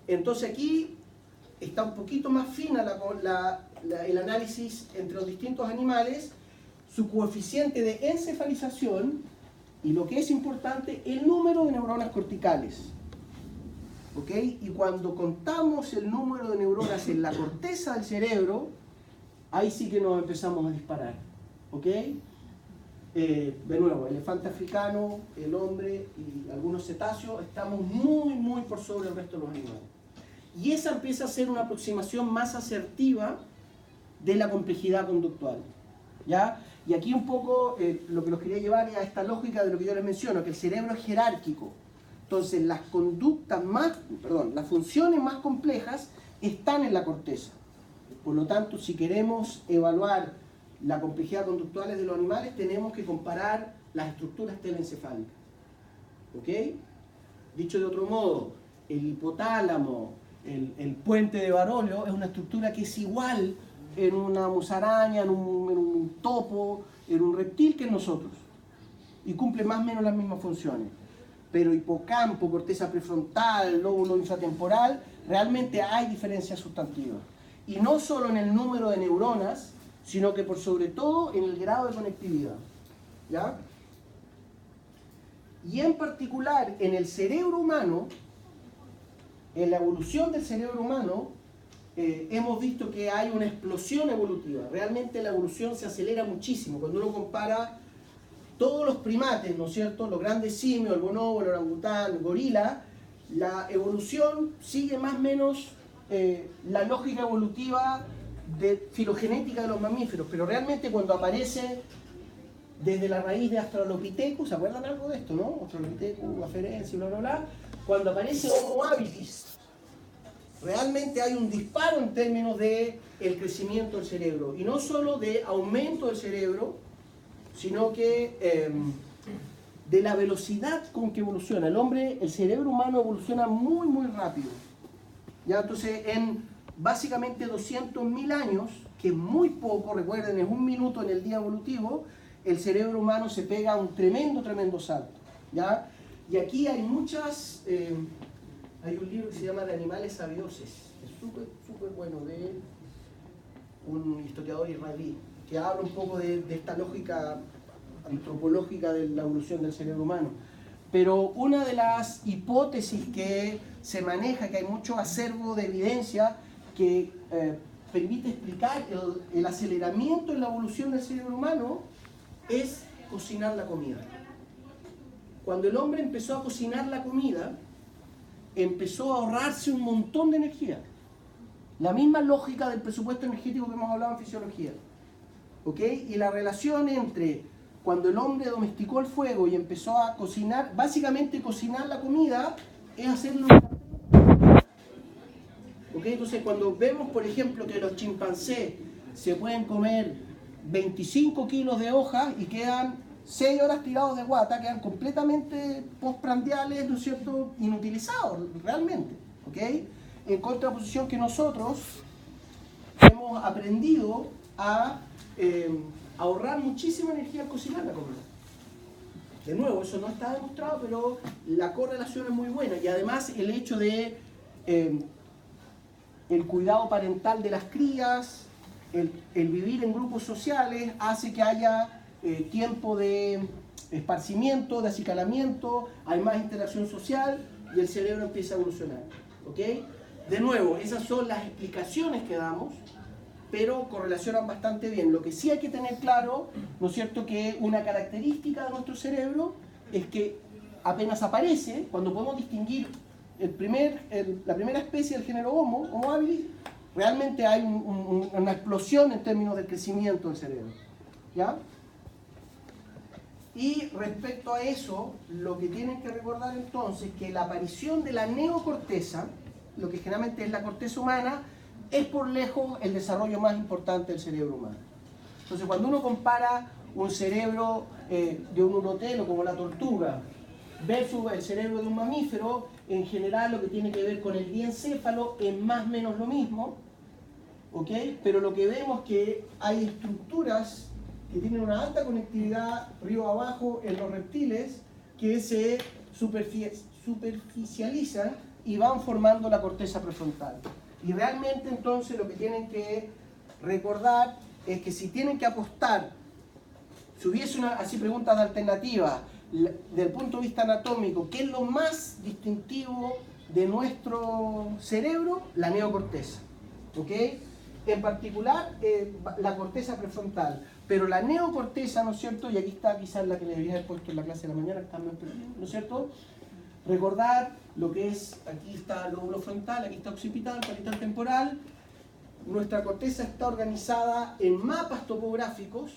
Entonces aquí está un poquito más fina el análisis entre los distintos animales. Su coeficiente de encefalización y lo que es importante, el número de neuronas corticales. ¿Ok? Y cuando contamos el número de neuronas en la corteza del cerebro, ahí sí que nos empezamos a disparar. ¿Ok? De nuevo, el elefante africano, el hombre y algunos cetáceos estamos muy por sobre el resto de los animales. Y esa empieza a ser una aproximación más asertiva de la complejidad conductual. ¿Ya? Y aquí un poco lo que los quería llevar es a esta lógica de lo que yo les menciono, que el cerebro es jerárquico. Entonces las las funciones más complejas están en la corteza. Por lo tanto, si queremos evaluar la complejidad conductual de los animales, tenemos que comparar las estructuras telencefálicas. ¿Ok? Dicho de otro modo, el hipotálamo, el puente de Barolio, es una estructura que es igual en una musaraña, en un topo, en un reptil que en nosotros. Y cumple más o menos las mismas funciones. Pero hipocampo, corteza prefrontal, lóbulo infratemporal, realmente hay diferencias sustantivas. Y no solo en el número de neuronas, sino que por sobre todo en el grado de conectividad. ¿Ya? Y en particular en el cerebro humano, en la evolución del cerebro humano, hemos visto que hay una explosión evolutiva. Realmente la evolución se acelera muchísimo. Cuando uno compara todos los primates, ¿no es cierto? Los grandes simios, el bonobo, el orangután, el gorila, la evolución sigue más o menos la lógica evolutiva de filogenética de los mamíferos, pero realmente cuando aparece desde la raíz de Australopithecus, ¿se acuerdan algo de esto, no? Australopithecus, aferensis, bla, bla, bla. Cuando aparece Homo habilis, realmente hay un disparo en términos de el crecimiento del cerebro, y no solo de aumento del cerebro, sino que de la velocidad con que evoluciona. El cerebro humano evoluciona muy rápido. ¿Ya? Entonces, en básicamente 200.000 años, que es muy poco, recuerden, es un minuto en el día evolutivo, el cerebro humano se pega un tremendo salto. ¿Ya? Y aquí hay muchas... hay un libro que se llama De animales a dioses, es súper bueno, de un historiador israelí, que habla un poco de esta lógica antropológica de la evolución del cerebro humano. Pero una de las hipótesis que se maneja, que hay mucho acervo de evidencia que permite explicar el aceleramiento en la evolución del cerebro humano, es cocinar la comida. Cuando el hombre empezó a cocinar la comida, empezó a ahorrarse un montón de energía. La misma lógica del presupuesto energético que hemos hablado en fisiología. ¿Ok? Y la relación entre cuando el hombre domesticó el fuego y empezó a cocinar, básicamente cocinar la comida es hacerlo. ¿Ok? Entonces cuando vemos, por ejemplo, que los chimpancés se pueden comer 25 kilos de hojas y quedan 6 horas tirados de guata, quedan completamente postprandiales, ¿no es cierto?, inutilizados realmente. ¿Ok? En contraposición que nosotros hemos aprendido a ahorrar muchísima energía al cocinar la comida. De nuevo, eso no está demostrado, pero la correlación es muy buena. Y además el hecho de el cuidado parental de las crías, el vivir en grupos sociales, hace que haya tiempo de esparcimiento, de acicalamiento, hay más interacción social y el cerebro empieza a evolucionar. ¿Ok? De nuevo, esas son las explicaciones que damos, pero correlacionan bastante bien. Lo que sí hay que tener claro, ¿no es cierto?, que una característica de nuestro cerebro es que apenas aparece, cuando podemos distinguir la primera especie del género Homo habilis, realmente hay una explosión en términos del crecimiento del cerebro. ¿Ya? Y respecto a eso, lo que tienen que recordar entonces es que la aparición de la neocorteza, lo que generalmente es la corteza humana, es por lejos el desarrollo más importante del cerebro humano. Entonces, cuando uno compara un cerebro de un urotelo como la tortuga versus el cerebro de un mamífero, en general lo que tiene que ver con el diencéfalo es más o menos lo mismo, ¿ok? Pero lo que vemos es que hay estructuras que tienen una alta conectividad río abajo en los reptiles que se superficializan y van formando la corteza prefrontal. Y realmente entonces lo que tienen que recordar es que si tienen que apostar, si hubiese así preguntas de alternativa, desde el punto de vista anatómico, ¿qué es lo más distintivo de nuestro cerebro? La neocorteza, ¿ok? En particular, la corteza prefrontal. Pero la neocorteza, ¿no es cierto? Y aquí está quizás la que le debería haber puesto en la clase de la mañana, que está medio perdido, ¿no es cierto? Recordar lo que es, aquí está el lóbulo frontal, aquí está occipital, parietal temporal. Nuestra corteza está organizada en mapas topográficos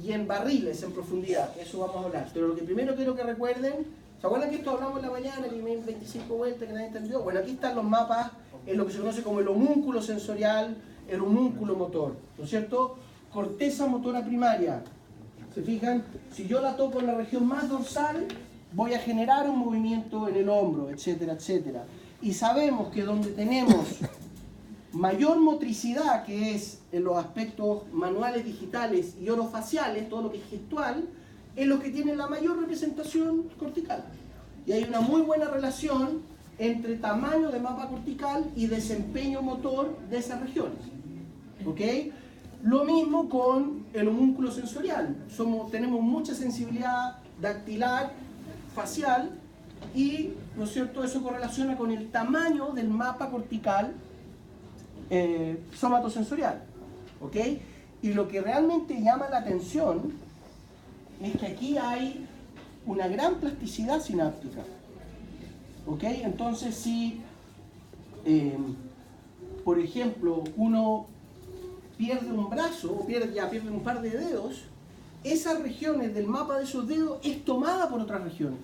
y en barriles en profundidad, eso vamos a hablar. Pero lo que primero quiero que recuerden, ¿se acuerdan que esto hablamos en la mañana, que me 25 vueltas, que nadie entendió? Bueno, aquí están los mapas en lo que se conoce como el homúnculo sensorial, el homúnculo motor, ¿no es cierto? Corteza motora primaria. ¿Se fijan? Si yo la toco en la región más dorsal, voy a generar un movimiento en el hombro, etcétera, etcétera. Y sabemos que donde tenemos mayor motricidad, que es en los aspectos manuales, digitales y orofaciales, todo lo que es gestual, es lo que tiene la mayor representación cortical. Y hay una muy buena relación entre tamaño de mapa cortical y desempeño motor de esas regiones. ¿Ok? Lo mismo con el homúnculo sensorial. Tenemos mucha sensibilidad dactilar, facial, y, ¿no es cierto?, eso correlaciona con el tamaño del mapa cortical somatosensorial. ¿Ok? Y lo que realmente llama la atención es que aquí hay una gran plasticidad sináptica. ¿Ok? Entonces, si, por ejemplo, uno pierde un brazo o pierde un par de dedos, esas regiones del mapa de esos dedos es tomada por otras regiones.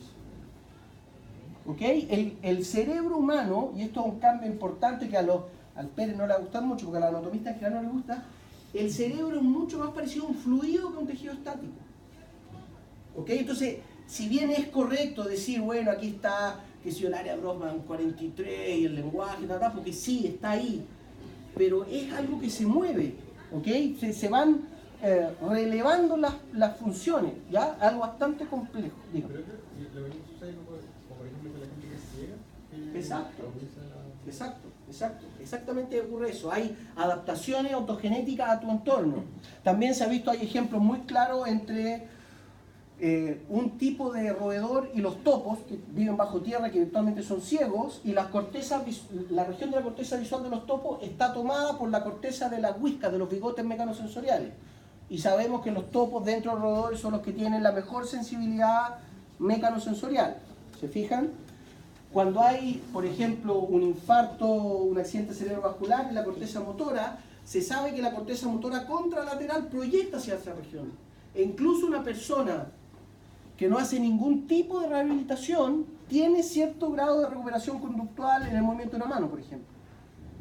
¿Ok? El cerebro humano, y esto es un cambio importante que al Pérez no le va a gustar mucho, porque a la anatomista en general no le gusta, el cerebro es mucho más parecido a un fluido que a un tejido estático. ¿Ok? Entonces, si bien es correcto decir, bueno, aquí está, que si el área Brodmann 43 y el lenguaje, porque sí, está ahí, pero es algo que se mueve, ¿ok? Se van relevando las funciones, ¿ya? Algo bastante complejo. Digo. Pero lo mismo sucede como por ejemplo con la gente que es ciega. Exacto. Exactamente ocurre eso. Hay adaptaciones autogenéticas a tu entorno. También se ha visto, hay ejemplos muy claros entre un tipo de roedor y los topos, que viven bajo tierra, que virtualmente son ciegos, y la región de la corteza visual de los topos está tomada por la corteza de las whiskas, de los bigotes mecanosensoriales. Y sabemos que los topos dentro de los roedores son los que tienen la mejor sensibilidad mecanosensorial. ¿Se fijan? Cuando hay, por ejemplo, un infarto, un accidente cerebrovascular en la corteza motora, se sabe que la corteza motora contralateral proyecta hacia esa región. E incluso una persona que no hace ningún tipo de rehabilitación tiene cierto grado de recuperación conductual en el movimiento de una mano, por ejemplo.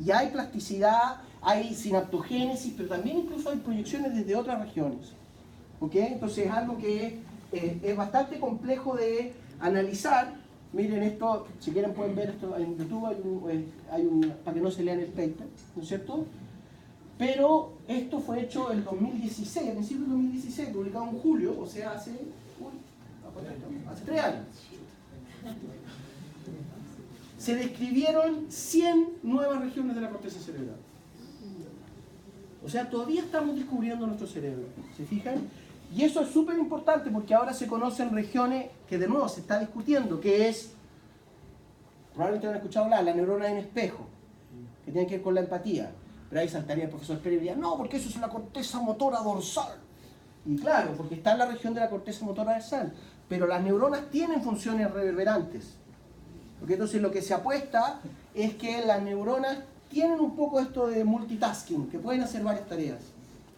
Y hay plasticidad, hay sinaptogénesis, pero también incluso hay proyecciones desde otras regiones. ¿Ok? Entonces es algo que es bastante complejo de analizar. Miren esto, si quieren pueden ver esto en YouTube, para que no se lean el paper, ¿no es cierto? Pero esto fue hecho en 2016, a principios del 2016, publicado en julio, o sea, hace 3 años. Se describieron 100 nuevas regiones de la corteza cerebral. O sea, todavía estamos descubriendo nuestro cerebro, ¿se fijan? Y eso es súper importante porque ahora se conocen regiones que de nuevo se está discutiendo, que es, probablemente han escuchado hablar, la neurona en espejo, que tiene que ver con la empatía. Pero ahí saltaría el profesor Pérez y diría, no, porque eso es una corteza motora dorsal. Y claro, porque está en la región de la corteza motora dorsal. Pero las neuronas tienen funciones reverberantes. Porque entonces lo que se apuesta es que las neuronas tienen un poco esto de multitasking, que pueden hacer varias tareas.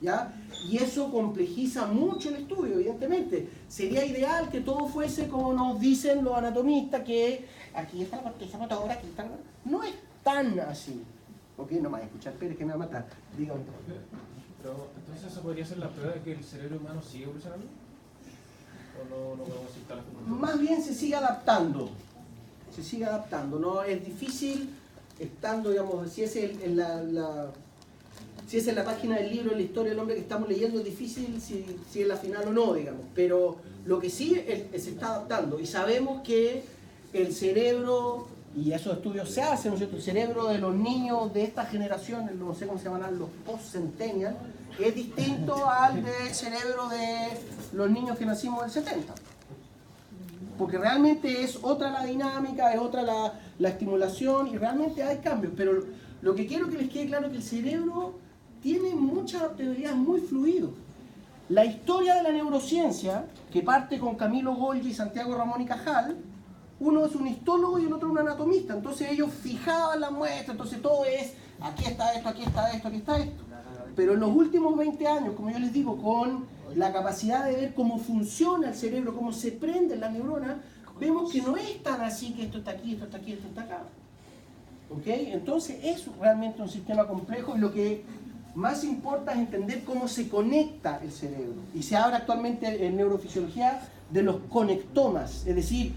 ¿Ya? Y eso complejiza mucho el estudio, evidentemente. Sería ideal que todo fuese como nos dicen los anatomistas, que aquí está la corteza motora, aquí está la... No es tan así. Ok, no me voy a escuchar Pérez que me va a matar. Dígame. Pero entonces ¿eso podría ser la prueba de que el cerebro humano sigue evolucionando? ¿O no podemos citar? Más bien se sigue adaptando. Se sigue adaptando. No es difícil estando, digamos, si es en la página del libro, en la historia del hombre que estamos leyendo, es difícil si es la final o no, digamos. Pero lo que sí se está adaptando. Y sabemos que el cerebro, y esos estudios se hacen, ¿no es cierto? El cerebro de los niños de esta generación, no sé cómo se llaman, los post-centennial, es distinto al del cerebro de los niños que nacimos del 70. porque realmente es otra la dinámica, es otra la estimulación y realmente hay cambios. Pero lo que quiero que les quede claro es que el cerebro tiene muchas adaptabilidades muy fluido. La historia de la neurociencia, que parte con Camilo Golgi, Santiago Ramón y Cajal, uno es un histólogo y el otro un anatomista. Entonces ellos fijaban la muestra, entonces todo es, aquí está esto, aquí está esto, aquí está esto. Pero en los últimos 20 años, como yo les digo, con la capacidad de ver cómo funciona el cerebro, cómo se prenden las neuronas, vemos que no es tan así que esto está aquí, esto está aquí, esto está acá. ¿Ok? Entonces es realmente un sistema complejo y lo que más importa es entender cómo se conecta el cerebro. Y se habla actualmente en neurofisiología de los conectomas, es decir,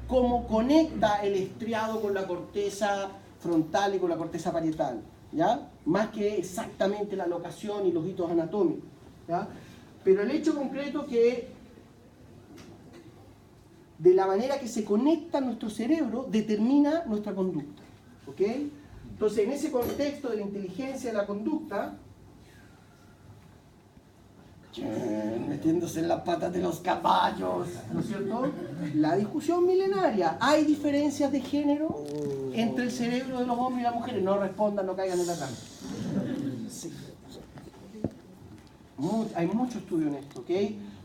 cómo conecta el estriado con la corteza frontal y con la corteza parietal, ¿ya? Más que exactamente la locación y los hitos anatómicos, ¿ya? Pero el hecho concreto que de la manera que se conecta nuestro cerebro determina nuestra conducta, ¿ok? Entonces, en ese contexto de la inteligencia de la conducta, metiéndose en las patas de los caballos, ¿no es cierto? La discusión milenaria. ¿Hay diferencias de género entre el cerebro de los hombres y las mujeres? No respondan, no caigan en la trampa. Sí. Hay mucho estudio en esto, ¿ok?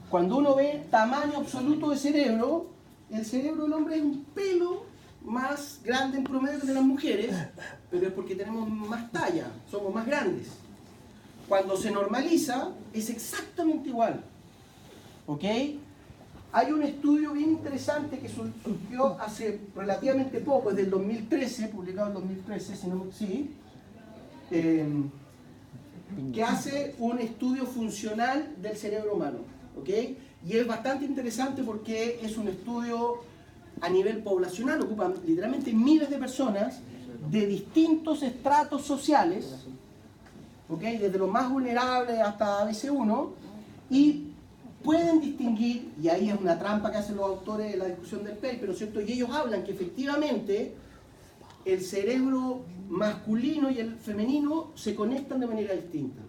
Cuando uno ve el tamaño absoluto del cerebro, el cerebro del hombre es un pelo más grande en promedio que de las mujeres, pero es porque tenemos más talla, somos más grandes. Cuando se normaliza, es exactamente igual. ¿Ok? Hay un estudio bien interesante que surgió hace relativamente poco, es del 2013, publicado en 2013, si no me... Sí. Que hace un estudio funcional del cerebro humano. ¿Ok? Y es bastante interesante porque es un estudio a nivel poblacional, ocupa literalmente miles de personas de distintos estratos sociales, ¿okay? Desde los más vulnerables hasta ABC1, y pueden distinguir, y ahí es una trampa que hacen los autores de la discusión del paper, ¿no es cierto? Y ellos hablan que efectivamente el cerebro masculino y el femenino se conectan de manera distinta.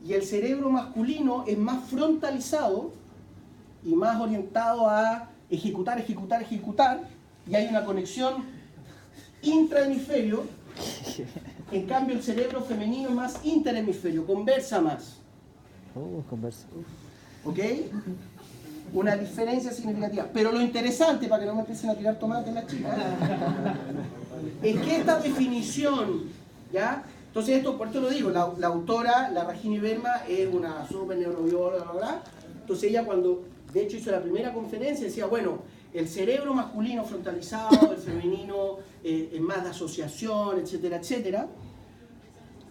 Y el cerebro masculino es más frontalizado y más orientado a ejecutar, ejecutar, ejecutar, y hay una conexión intrahemisferio. En cambio el cerebro femenino es más interhemisferio, conversa más. Conversa. ¿Ok? Una diferencia significativa. Pero lo interesante, para que no me empiecen a tirar tomate en las chicas, es que esta definición, ¿ya? Entonces esto, por esto lo digo, la autora, la Rajini Verma, es una super neurobióloga, ¿verdad? Entonces ella cuando, de hecho, hizo la primera conferencia, decía, bueno, el cerebro masculino frontalizado, el femenino es más de asociación, etcétera, etcétera.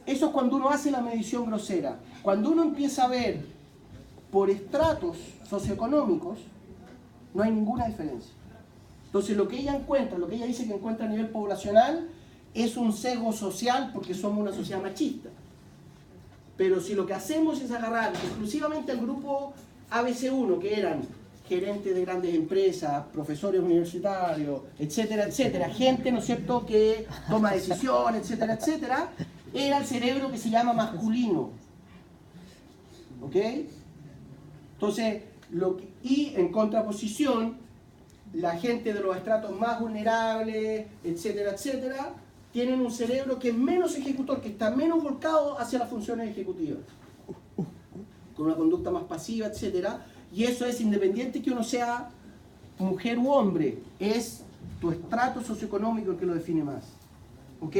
Eso es cuando uno hace la medición grosera. Cuando uno empieza a ver por estratos socioeconómicos, no hay ninguna diferencia. Entonces lo que ella encuentra, lo que ella dice que encuentra a nivel poblacional, es un sesgo social porque somos una sociedad machista. Pero si lo que hacemos es agarrar exclusivamente al grupo ABC1, que eran gerentes de grandes empresas, profesores universitarios, etcétera, etcétera, gente, ¿no es cierto?, que toma decisiones, etcétera, etcétera, era el cerebro que se llama masculino. ¿Ok? Entonces, y en contraposición, la gente de los estratos más vulnerables, etcétera, etcétera, tienen un cerebro que es menos ejecutor, que está menos volcado hacia las funciones ejecutivas, con una conducta más pasiva, etcétera. Y eso es independiente que uno sea mujer u hombre, es tu estrato socioeconómico el que lo define más. ¿Ok?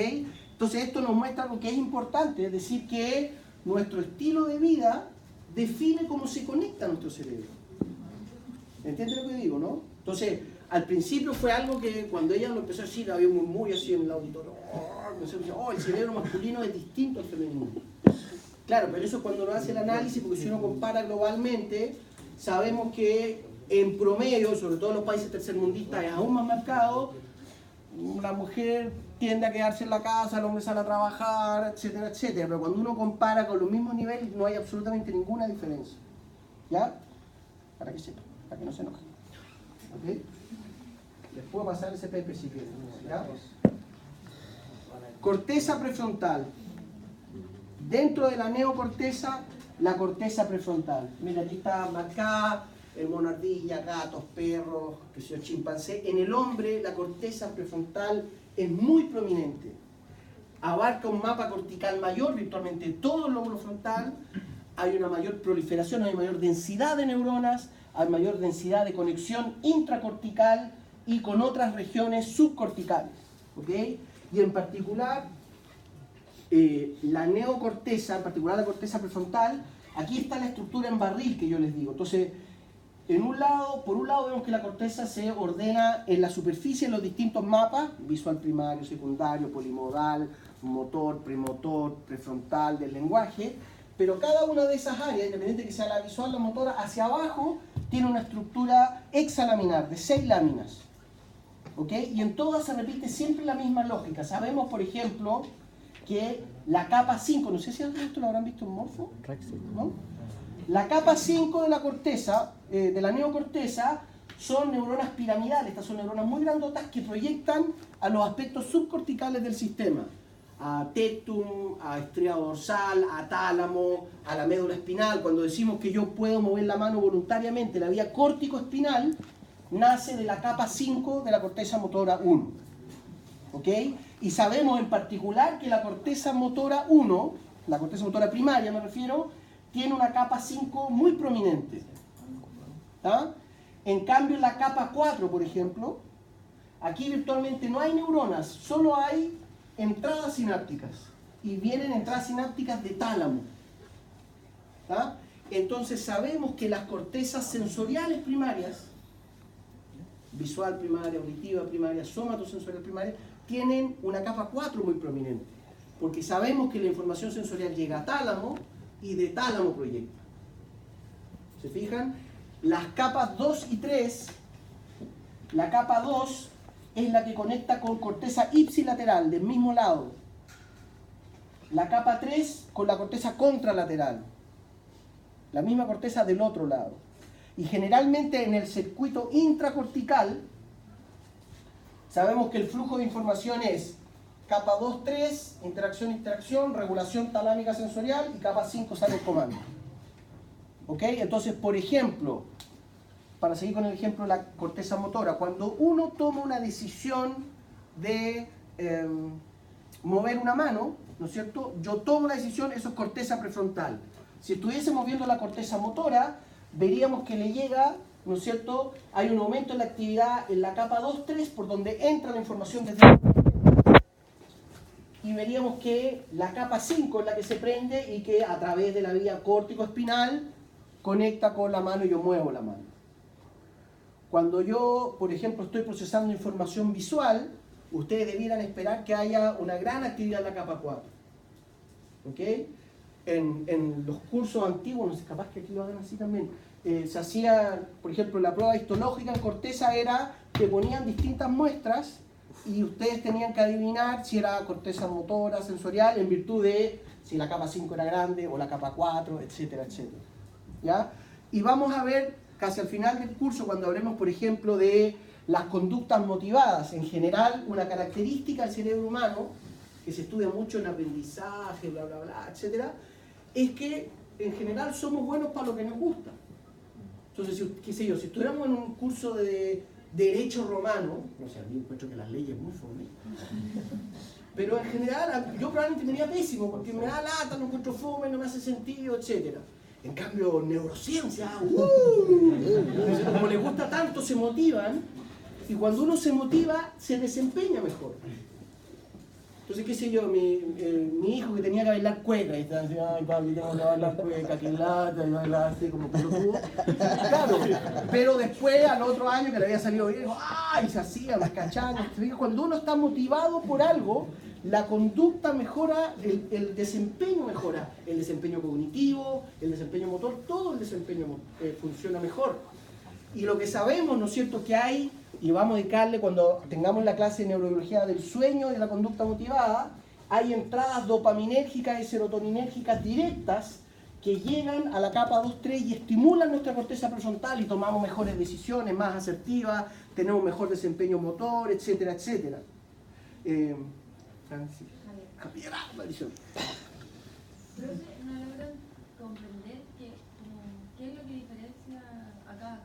Entonces esto nos muestra algo que es importante, es decir, que nuestro estilo de vida define cómo se conecta nuestro cerebro. ¿Entiendes lo que digo, no? Entonces, al principio fue algo que cuando ella lo empezó a decir, había un murmullo así en el auditorio, el cerebro masculino es distinto al femenino. Claro, pero eso cuando uno hace el análisis, porque si uno compara globalmente, sabemos que en promedio, sobre todo en los países tercermundistas, es aún más marcado, la mujer tiende a quedarse en la casa, el hombre sale a trabajar, etcétera, etcétera. Pero cuando uno compara con los mismos niveles, no hay absolutamente ninguna diferencia. ¿Ya? Para que sepan, para que no se enojen. ¿Ok? Les puedo pasar ese paper si quieren. ¿Ya? Corteza prefrontal. Dentro de la neocorteza, la corteza prefrontal. Mira, aquí está marcada el mono ardilla, gatos, perros, que sea chimpancé. En el hombre la corteza prefrontal es muy prominente. Abarca un mapa cortical mayor, virtualmente todo el lóbulo frontal. Hay una mayor proliferación, hay mayor densidad de neuronas, hay mayor densidad de conexión intracortical y con otras regiones subcorticales. ¿Ok? Y en particular, la neocorteza, en particular la corteza prefrontal, aquí está la estructura en barril que yo les digo. Entonces, por un lado vemos que la corteza se ordena en la superficie en los distintos mapas, visual primario, secundario, polimodal, motor, premotor, prefrontal, del lenguaje, pero cada una de esas áreas, independiente que sea la visual, la motora, hacia abajo, tiene una estructura hexalaminar de 6 láminas. ¿Ok? Y en todas se repite siempre la misma lógica. Sabemos, por ejemplo, que la capa 5, no sé si esto lo habrán visto en Morfo, ¿no? La capa 5 de la corteza, de la neocorteza, son neuronas piramidales. Estas son neuronas muy grandotas que proyectan a los aspectos subcorticales del sistema. A tectum, a estriado dorsal, a tálamo, a la médula espinal. Cuando decimos que yo puedo mover la mano voluntariamente, la vía córtico-espinal nace de la capa 5 de la corteza motora 1. ¿Ok? Y sabemos en particular que la corteza motora 1, la corteza motora primaria me refiero, tiene una capa 5 muy prominente. ¿Ah? En cambio, en la capa 4, por ejemplo, aquí virtualmente no hay neuronas, solo hay entradas sinápticas. Y vienen entradas sinápticas de tálamo. ¿Ah? Entonces sabemos que las cortezas sensoriales primarias, visual primaria, auditiva primaria, somatosensorial primaria, tienen una capa 4 muy prominente. Porque sabemos que la información sensorial llega a tálamo y de tálamo proyecta. ¿Se fijan? Las capas 2 y 3, la capa 2 es la que conecta con corteza ipsilateral del mismo lado. La capa 3 con la corteza contralateral. La misma corteza del otro lado. Y generalmente en el circuito intracortical sabemos que el flujo de información es capa 2-3, interacción, regulación talámica sensorial, y capa 5 sale el comando. ¿Ok? Entonces, por ejemplo, para seguir con el ejemplo de la corteza motora, cuando uno toma una decisión de mover una mano, ¿no es cierto? Yo tomo la decisión, eso es corteza prefrontal. Si estuviésemos viendo la corteza motora, veríamos que le llega, ¿no es cierto? Hay un aumento en la actividad en la capa 2-3 por donde entra la información desde y veríamos que la capa 5 es la que se prende y que a través de la vía córtico-espinal conecta con la mano y yo muevo la mano. Cuando yo, por ejemplo, estoy procesando información visual, ustedes debieran esperar que haya una gran actividad en la capa 4. ¿Ok? En los cursos antiguos, no sé, capaz que aquí lo hagan así también, se hacía, por ejemplo, la prueba histológica en corteza era que ponían distintas muestras y ustedes tenían que adivinar si era corteza motora, sensorial, en virtud de si la capa 5 era grande o la capa 4, etcétera, etcétera. ¿Ya? Y vamos a ver casi al final del curso, cuando hablemos, por ejemplo, de las conductas motivadas. En general, una característica del cerebro humano, que se estudia mucho en aprendizaje, bla, bla, bla, etcétera, es que en general somos buenos para lo que nos gusta. Entonces, qué sé yo, si estuviéramos en un curso de derecho romano, no sé, a mí encuentro que las leyes muy fome, pero en general yo probablemente me iría pésimo porque me da lata, no encuentro fome, no me hace sentido, etc. En cambio, neurociencia, como les gusta tanto, se motivan, y cuando uno se motiva, se desempeña mejor. Entonces, qué sé yo, mi hijo que tenía que bailar cueca, y estaba diciendo, ay papi, tengo que bailar cueca, que lata, y bailar así como pelotudo. Claro, pero después, al otro año que le había salido bien, ay, se hacía las cachañas. Cuando uno está motivado por algo, la conducta mejora, el desempeño mejora, el desempeño cognitivo, el desempeño motor, todo el desempeño funciona mejor. Y lo que sabemos, ¿no es cierto?, que hay, y vamos a dedicarle cuando tengamos la clase de neurobiología del sueño y de la conducta motivada, hay entradas dopaminérgicas y serotoninérgicas directas que llegan a la capa 2-3 y estimulan nuestra corteza prefrontal y tomamos mejores decisiones, más asertivas, tenemos mejor desempeño motor, etcétera, etcétera. Javier, maldición. pero no logran comprender qué es lo que diferencia a cada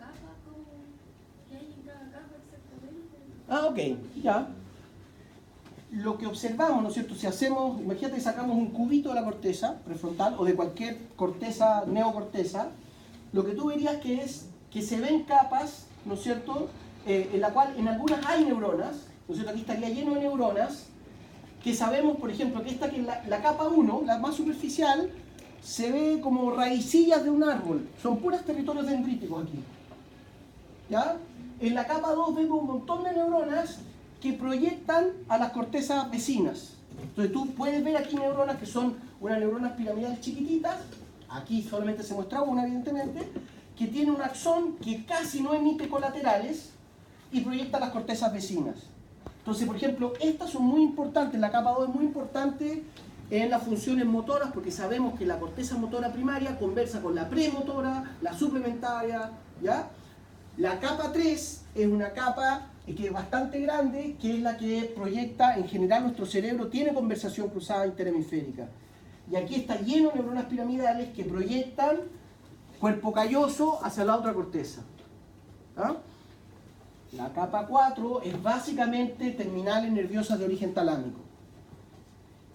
Ah, ok, ya. Lo que observamos, ¿no es cierto? Si hacemos, imagínate que sacamos un cubito de la corteza prefrontal o de cualquier corteza, neocorteza, lo que tú verías que es que se ven capas, ¿no es cierto? En la cual en algunas hay neuronas, ¿no es cierto? Aquí estaría lleno de neuronas, que sabemos, por ejemplo, que esta que es la capa 1, la más superficial, se ve como raicillas de un árbol. Son puros territorios dendríticos aquí. ¿Ya? En la capa 2 vemos un montón de neuronas que proyectan a las cortezas vecinas. Entonces tú puedes ver aquí neuronas que son unas neuronas piramidales chiquititas, aquí solamente se muestra una evidentemente, que tiene un axón que casi no emite colaterales y proyecta a las cortezas vecinas. Entonces, por ejemplo, estas son muy importantes, la capa 2 es muy importante en las funciones motoras porque sabemos que la corteza motora primaria conversa con la premotora, la suplementaria, ¿ya? La capa 3 es una capa que es bastante grande, que es la que proyecta, en general nuestro cerebro tiene conversación cruzada interhemisférica. Y aquí está lleno de neuronas piramidales que proyectan cuerpo calloso hacia la otra corteza. ¿Ah? La capa 4 es básicamente terminales nerviosas de origen talámico.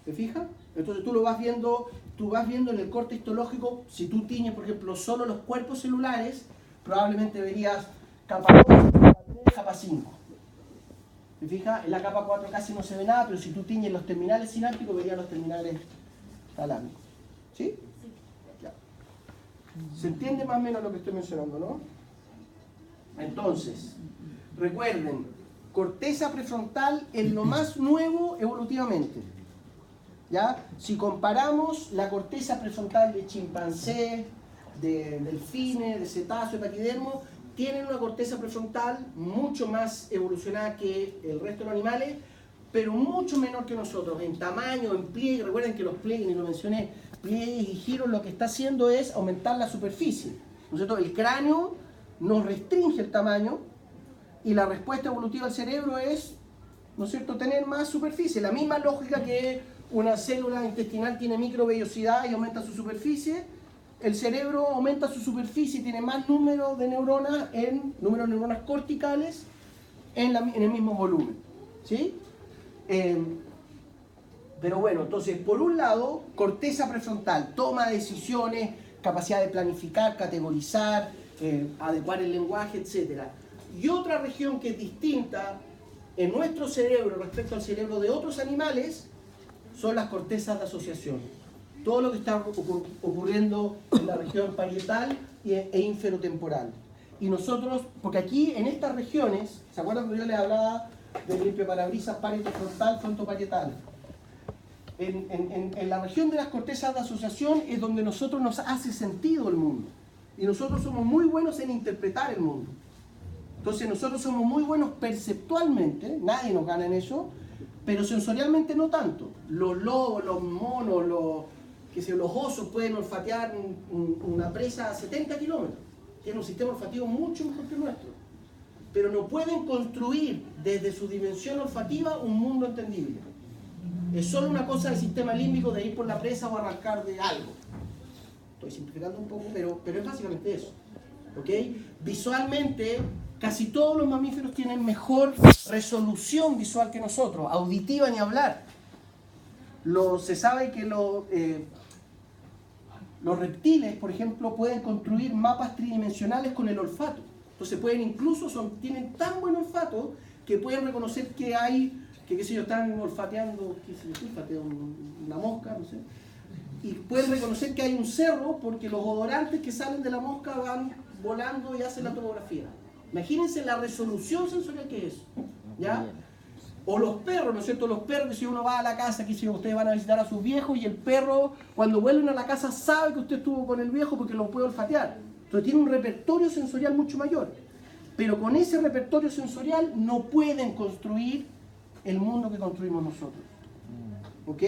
¿Te fijas? Entonces tú lo vas viendo, en el corte histológico, si tú tiñes, por ejemplo, solo los cuerpos celulares, probablemente verías capa 2, capa 3, capa 5. ¿Te fijas? En la capa 4 casi no se ve nada, pero si tú tiñes los terminales sinápticos, verías los terminales talámicos. ¿Sí? Ya. ¿Se entiende más o menos lo que estoy mencionando, no? Entonces, recuerden, corteza prefrontal es lo más nuevo evolutivamente. ¿Ya? Si comparamos la corteza prefrontal de chimpancé, de delfines, de cetáceos, de paquidermos, tienen una corteza prefrontal mucho más evolucionada que el resto de los animales, pero mucho menor que nosotros, en tamaño, en pliegue. Recuerden que los pliegues, ni lo mencioné, pliegues y giros lo que está haciendo es aumentar la superficie, ¿no es cierto? El cráneo nos restringe el tamaño y la respuesta evolutiva del cerebro es, ¿no es cierto?, tener más superficie. La misma lógica que una célula intestinal tiene microvellosidad y aumenta su superficie, el cerebro aumenta su superficie y tiene más número de neuronas, número de neuronas corticales en el mismo volumen. ¿Sí? Pero bueno, entonces, por un lado, corteza prefrontal, toma decisiones, capacidad de planificar, categorizar, adecuar el lenguaje, etc. Y otra región que es distinta en nuestro cerebro respecto al cerebro de otros animales son las cortezas de asociación. Todo lo que está ocurriendo en la región parietal e inferotemporal. Y nosotros, porque aquí en estas regiones, ¿se acuerdan que yo les hablaba del limpiaparabrisas parietofrontal, frontoparietal? En la región de las cortezas de asociación es donde nosotros nos hace sentido el mundo. Y nosotros somos muy buenos en interpretar el mundo. Entonces nosotros somos muy buenos perceptualmente, nadie nos gana en eso, pero sensorialmente no tanto. Los lobos, los monos, los osos pueden olfatear una presa a 70 kilómetros. Tienen un sistema olfativo mucho mejor que el nuestro. Pero no pueden construir desde su dimensión olfativa un mundo entendible. Es solo una cosa del sistema límbico de ir por la presa o arrancar de algo. Estoy simplificando un poco, pero es básicamente eso. ¿Ok? Visualmente, casi todos los mamíferos tienen mejor resolución visual que nosotros, auditiva ni hablar. Se sabe que los reptiles, por ejemplo, pueden construir mapas tridimensionales con el olfato. Entonces tienen tan buen olfato que pueden reconocer que hay, qué sé yo, están olfateando, una mosca, no sé. Y pueden reconocer que hay un cerro porque los odorantes que salen de la mosca van volando y hacen la tomografía. Imagínense la resolución sensorial que es, ¿ya? O los perros, ¿no es cierto? Los perros, que si uno va a la casa, que si ustedes van a visitar a sus viejos y el perro, cuando vuelven a la casa, sabe que usted estuvo con el viejo porque lo puede olfatear. Entonces tiene un repertorio sensorial mucho mayor. Pero con ese repertorio sensorial no pueden construir el mundo que construimos nosotros. ¿Ok?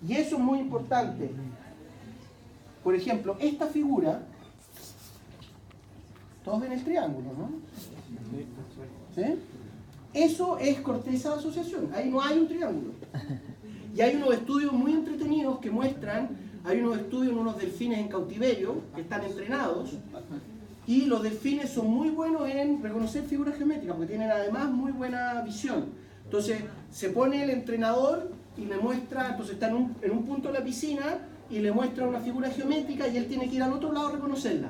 Y eso es muy importante. Por ejemplo, esta figura, todos ven el triángulo, ¿no? ¿Sí? Eso es corteza de asociación, ahí no hay un triángulo. Y hay unos estudios muy entretenidos que muestran, hay unos estudios en unos delfines en cautiverio que están entrenados Y los delfines son muy buenos en reconocer figuras geométricas, porque tienen además muy buena visión. Entonces, se pone el entrenador y le muestra, entonces está en un punto de la piscina y le muestra una figura geométrica y él tiene que ir al otro lado a reconocerla.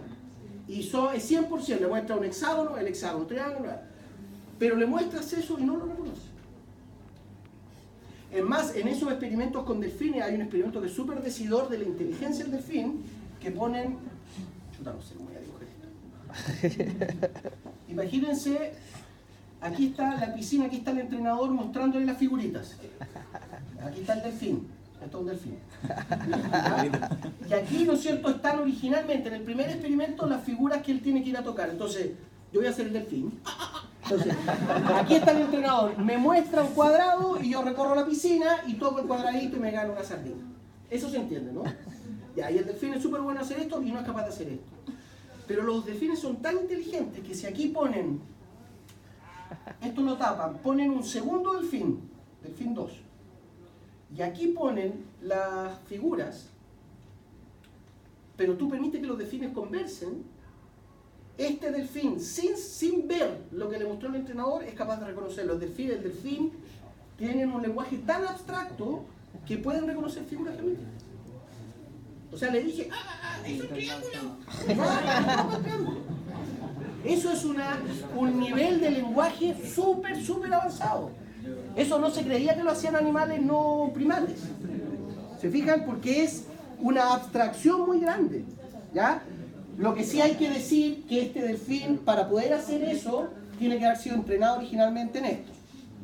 Y es 100%, le muestra un hexágono, el hexágono, triángulo, pero le muestras eso y no lo reconoce. Es más, en esos experimentos con delfines hay un experimento que es súper decidor de la inteligencia del delfín, que ponen... Chuta, no sé cómo voy a dibujar esto. Imagínense, aquí está la piscina, aquí está el entrenador mostrándole las figuritas. Aquí está el delfín. Esto es un delfín. Y aquí, ¿no es cierto?, están originalmente en el primer experimento las figuras que él tiene que ir a tocar. Entonces, yo voy a hacer el delfín. Entonces, aquí está el entrenador, me muestra un cuadrado y yo recorro la piscina y toco el cuadradito y me gano una sardina. Eso se entiende, ¿no? Ya, y el delfín es súper bueno hacer esto y no es capaz de hacer esto. Pero los delfines son tan inteligentes que si aquí ponen, esto lo tapan, ponen un segundo delfín, delfín 2, y aquí ponen las figuras, pero tú permites que los delfines conversen, este delfín, sin ver lo que le mostró el entrenador, es capaz de reconocerlo. El delfín tienen un lenguaje tan abstracto que pueden reconocer figuras geométricas. O sea, le dije, es un triángulo. No, es triángulo. Eso es un nivel de lenguaje súper avanzado. Eso no se creía que lo hacían animales no primates. ¿Se fijan? Porque es una abstracción muy grande, ¿ya? Lo que sí hay que decir que este delfín, para poder hacer eso, tiene que haber sido entrenado originalmente en esto.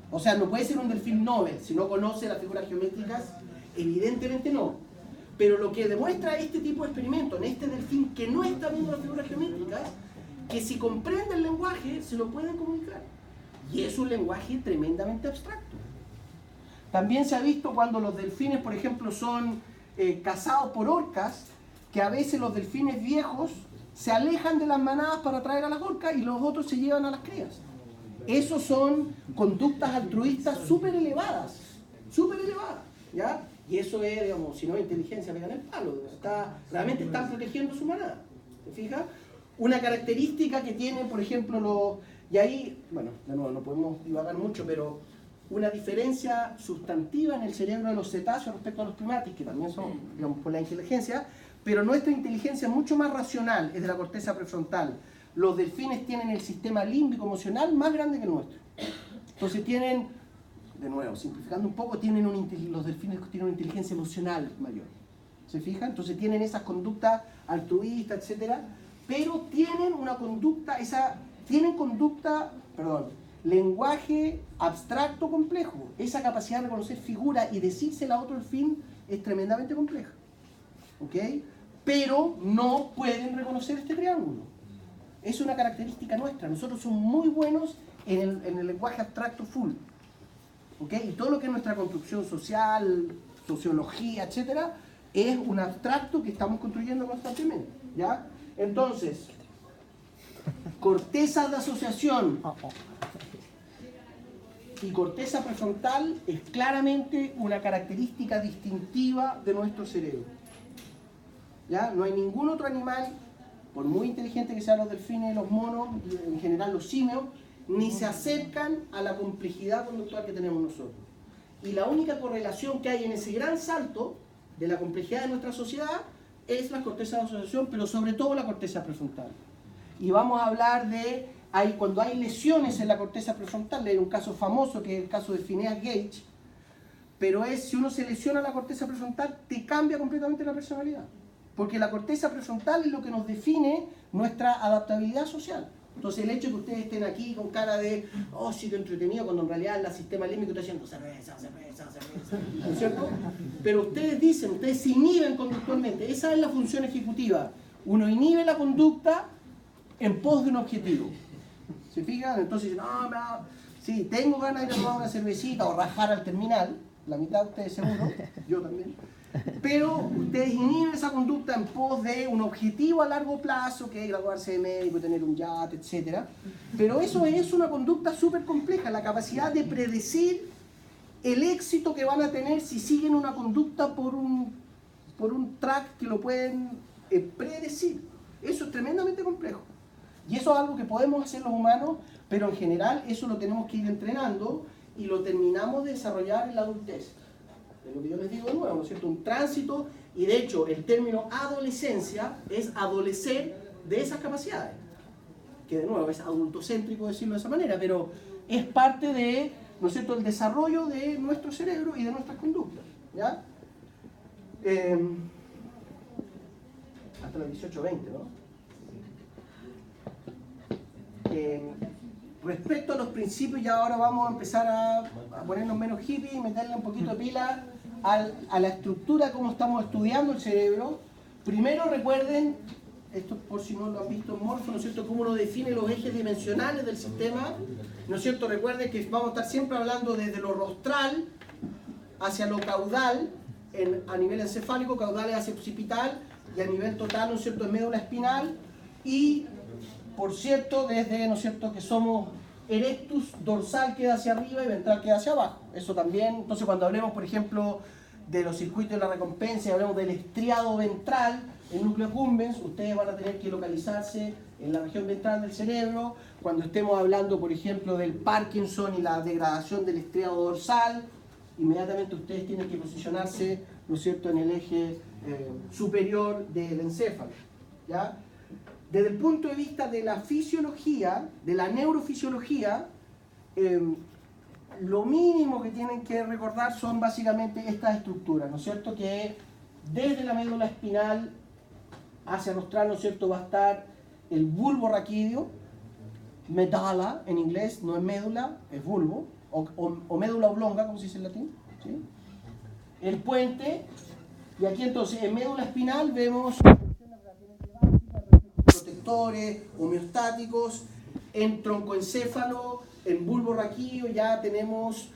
O sea, no puede ser un delfín Nobel si no conoce las figuras geométricas, evidentemente no. Pero lo que demuestra este tipo de experimento en este delfín que no está viendo las figuras geométricas, que si comprende el lenguaje, se lo pueden comunicar. Y es un lenguaje tremendamente abstracto. También se ha visto cuando los delfines, por ejemplo, son cazados por orcas, que a veces los delfines viejos se alejan de las manadas para atraer a las orcas y los otros se llevan a las crías. Esos son conductas altruistas súper elevadas, ¿ya? Y eso es, digamos, si no es inteligencia, le ganan el palo. Realmente están protegiendo su manada. ¿Se fija? Una característica que tienen, por ejemplo, y ahí, bueno, de nuevo, no podemos divagar mucho, pero una diferencia sustantiva en el cerebro de los cetáceos respecto a los primates, que también son, digamos, por la inteligencia, pero nuestra inteligencia es mucho más racional, es de la corteza prefrontal. Los delfines tienen el sistema límbico emocional más grande que el nuestro. Entonces tienen, de nuevo, simplificando un poco, los delfines tienen una inteligencia emocional mayor. ¿Se fijan? Entonces tienen esas conductas altruistas, etc. Pero tienen una conducta, lenguaje abstracto complejo. Esa capacidad de reconocer figuras y decírsela a otro delfín es tremendamente compleja. ¿Ok? Pero no pueden reconocer este triángulo. Es una característica nuestra. Nosotros somos muy buenos en el lenguaje abstracto full. ¿Ok? Y todo lo que es nuestra construcción social, sociología, etc., es un abstracto que estamos construyendo constantemente. ¿Ya? Entonces, corteza de asociación y corteza prefrontal es claramente una característica distintiva de nuestro cerebro. ¿Ya? No hay ningún otro animal, por muy inteligente que sean los delfines, los monos, y en general los simios, ni se acercan a la complejidad conductual que tenemos nosotros. Y la única correlación que hay en ese gran salto de la complejidad de nuestra sociedad es la corteza de asociación, pero sobre todo la corteza prefrontal. Y vamos a hablar de cuando hay lesiones en la corteza prefrontal. Hay un caso famoso que es el caso de Phineas Gage, pero si uno se lesiona la corteza prefrontal, te cambia completamente la personalidad. Porque la corteza prefrontal es lo que nos define nuestra adaptabilidad social. Entonces el hecho de que ustedes estén aquí con cara de, oh, sí, qué entretenido, cuando en realidad el sistema límbico está diciendo cerveza, ¿no es cierto? Pero ustedes se inhiben conductualmente. Esa es la función ejecutiva. Uno inhibe la conducta en pos de un objetivo. ¿Se fijan? Entonces dicen, sí, tengo ganas de ir a tomar una cervecita o rajar al terminal, la mitad de ustedes seguro, yo también. Pero ustedes inhiben esa conducta en pos de un objetivo a largo plazo, que es graduarse de médico, tener un yate, etc. Pero eso es una conducta súper compleja, la capacidad de predecir el éxito que van a tener si siguen una conducta por un track que lo pueden predecir. Eso es tremendamente complejo. eso es algo que podemos hacer los humanos, pero en general eso lo tenemos que ir entrenando y lo terminamos de desarrollar en la adultez. Es lo que yo les digo de nuevo, ¿no es cierto? Un tránsito, y de hecho el término adolescencia es adolecer de esas capacidades. Que de nuevo es adultocéntrico decirlo de esa manera, pero es parte de, ¿no es cierto?, el desarrollo de nuestro cerebro y de nuestras conductas, ¿ya? Hasta los 18, 20, ¿no? Respecto a los principios, ya ahora vamos a empezar a ponernos menos hippie y meterle un poquito de pila a la estructura, cómo estamos estudiando el cerebro. Primero recuerden, esto por si no lo han visto en Morfo, ¿no es cierto?, cómo uno define los ejes dimensionales del sistema, ¿no es cierto? Recuerden que vamos a estar siempre hablando desde lo rostral hacia lo caudal, a nivel encefálico, caudal es hacia occipital, y a nivel total, ¿no es cierto?, es médula espinal, y por cierto, desde, ¿no es cierto?, que somos erectus, dorsal queda hacia arriba y ventral queda hacia abajo. Eso también, entonces cuando hablemos, por ejemplo, de los circuitos de la recompensa y hablemos del estriado ventral, el núcleo accumbens, ustedes van a tener que localizarse en la región ventral del cerebro. Cuando estemos hablando, por ejemplo, del Parkinson y la degradación del estriado dorsal, inmediatamente ustedes tienen que posicionarse, ¿no es cierto?, en el eje superior del encéfalo, ¿ya? Desde el punto de vista de la fisiología, de la neurofisiología, lo mínimo que tienen que recordar son básicamente estas estructuras, ¿no es cierto?, que desde la médula espinal hacia rostral, ¿no es cierto?, va a estar el bulbo raquídeo, medulla en inglés, no es médula, es bulbo, o médula oblonga, como se dice en latín, ¿sí? El puente, y aquí entonces en médula espinal vemos protectores, homeostáticos, en troncoencéfalo, en bulbo raquídeo ya tenemos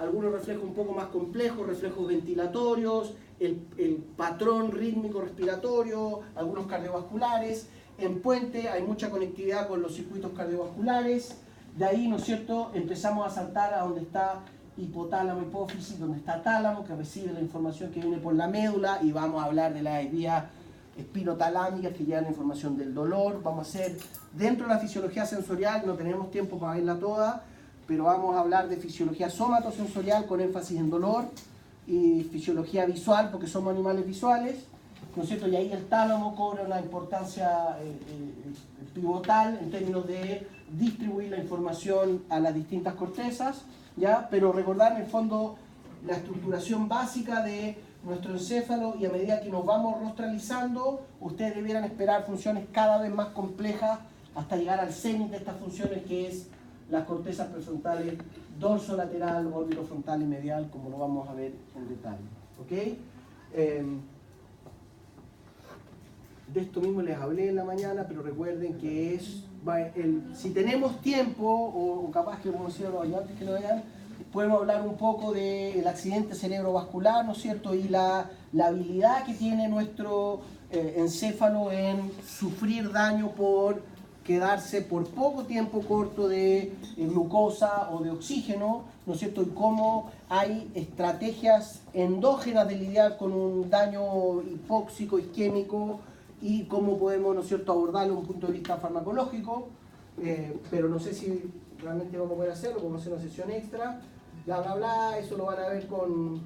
algunos reflejos un poco más complejos, reflejos ventilatorios, el patrón rítmico respiratorio, algunos cardiovasculares. En puente hay mucha conectividad con los circuitos cardiovasculares. De ahí, ¿no es cierto?, empezamos a saltar a donde está hipotálamo, hipófisis, donde está tálamo, que recibe la información que viene por la médula, y vamos a hablar de las vías espinotalámicas que llevan la información del dolor. Vamos a hacer, dentro de la fisiología sensorial, no tenemos tiempo para verla toda, pero vamos a hablar de fisiología somatosensorial con énfasis en dolor, y fisiología visual, porque somos animales visuales, ¿no es cierto? Y ahí el tálamo cobra una importancia pivotal en términos de distribuir la información a las distintas cortezas, ¿ya? Pero recordar en el fondo la estructuración básica de nuestro encéfalo, y a medida que nos vamos rostralizando, ustedes debieran esperar funciones cada vez más complejas hasta llegar al cenit de estas funciones, que es las cortezas prefrontales dorsolateral, orbitofrontal y medial, como lo vamos a ver en detalle, ¿ok? De esto mismo les hablé en la mañana, pero recuerden que si tenemos tiempo, o capaz que vamos a decir antes que lo vean, podemos hablar un poco del accidente cerebrovascular, ¿no es cierto?, y la habilidad que tiene nuestro encéfalo en sufrir daño por quedarse por poco tiempo corto de glucosa o de oxígeno, ¿no es cierto?, y cómo hay estrategias endógenas de lidiar con un daño hipóxico, isquémico, y cómo podemos, ¿no es cierto?, abordarlo desde un punto de vista farmacológico, pero no sé si realmente vamos a poder hacerlo, vamos a hacer una sesión extra, bla bla bla, eso lo van a ver con...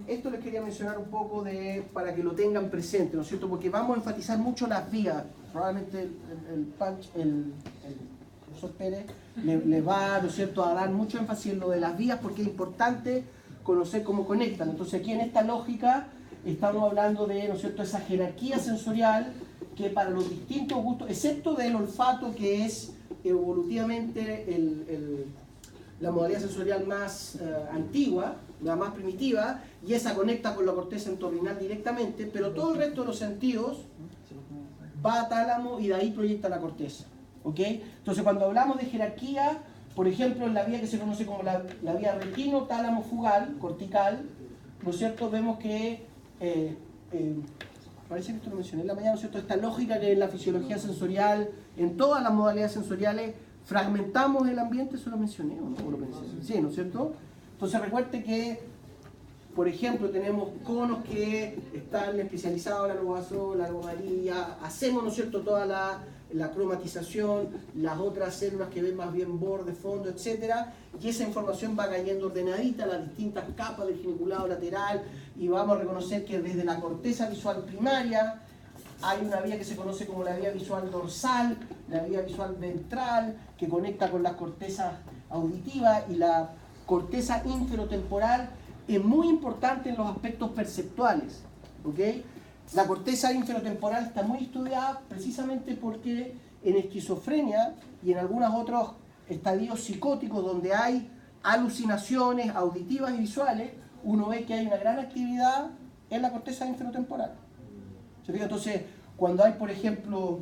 Esto les quería mencionar un poco para que lo tengan presente, ¿no es cierto?, porque vamos a enfatizar mucho las vías. Probablemente el profesor Pérez le va, ¿no es cierto?, a dar mucho énfasis en lo de las vías, porque es importante conocer cómo conectan. Entonces aquí en esta lógica estamos hablando de, ¿no es cierto?, esa jerarquía sensorial que para los distintos gustos, excepto del olfato, que es evolutivamente la modalidad sensorial más antigua, la más primitiva, y esa conecta con la corteza entorrinal directamente, pero todo el resto de los sentidos va a tálamo y de ahí proyecta la corteza, ¿ok? Entonces cuando hablamos de jerarquía, por ejemplo, en la vía que se conoce como la vía retino-tálamo-fugal, cortical, ¿no es cierto?, vemos que parece que esto lo mencioné en la mañana, ¿no es cierto?, esta lógica que en la fisiología sensorial, en todas las modalidades sensoriales, fragmentamos el ambiente. Eso lo mencioné, ¿o no? ¿O lo pensé? Sí, ¿no es cierto? Entonces recuerde que Por ejemplo, tenemos conos que están especializados en algo azul, algo amarilla, hacemos, ¿no es cierto?, toda la cromatización, las otras células que ven más bien borde, fondo, etcétera, y esa información va cayendo ordenadita a las distintas capas del geniculado lateral, y vamos a reconocer que desde la corteza visual primaria hay una vía que se conoce como la vía visual dorsal, la vía visual ventral, que conecta con las cortezas auditivas, y la corteza inferotemporal es muy importante en los aspectos perceptuales, ¿ok? La corteza inferotemporal está muy estudiada precisamente porque en esquizofrenia y en algunos otros estadios psicóticos donde hay alucinaciones auditivas y visuales, uno ve que hay una gran actividad en la corteza inferotemporal. ¿Se fija? Entonces, cuando hay, por ejemplo,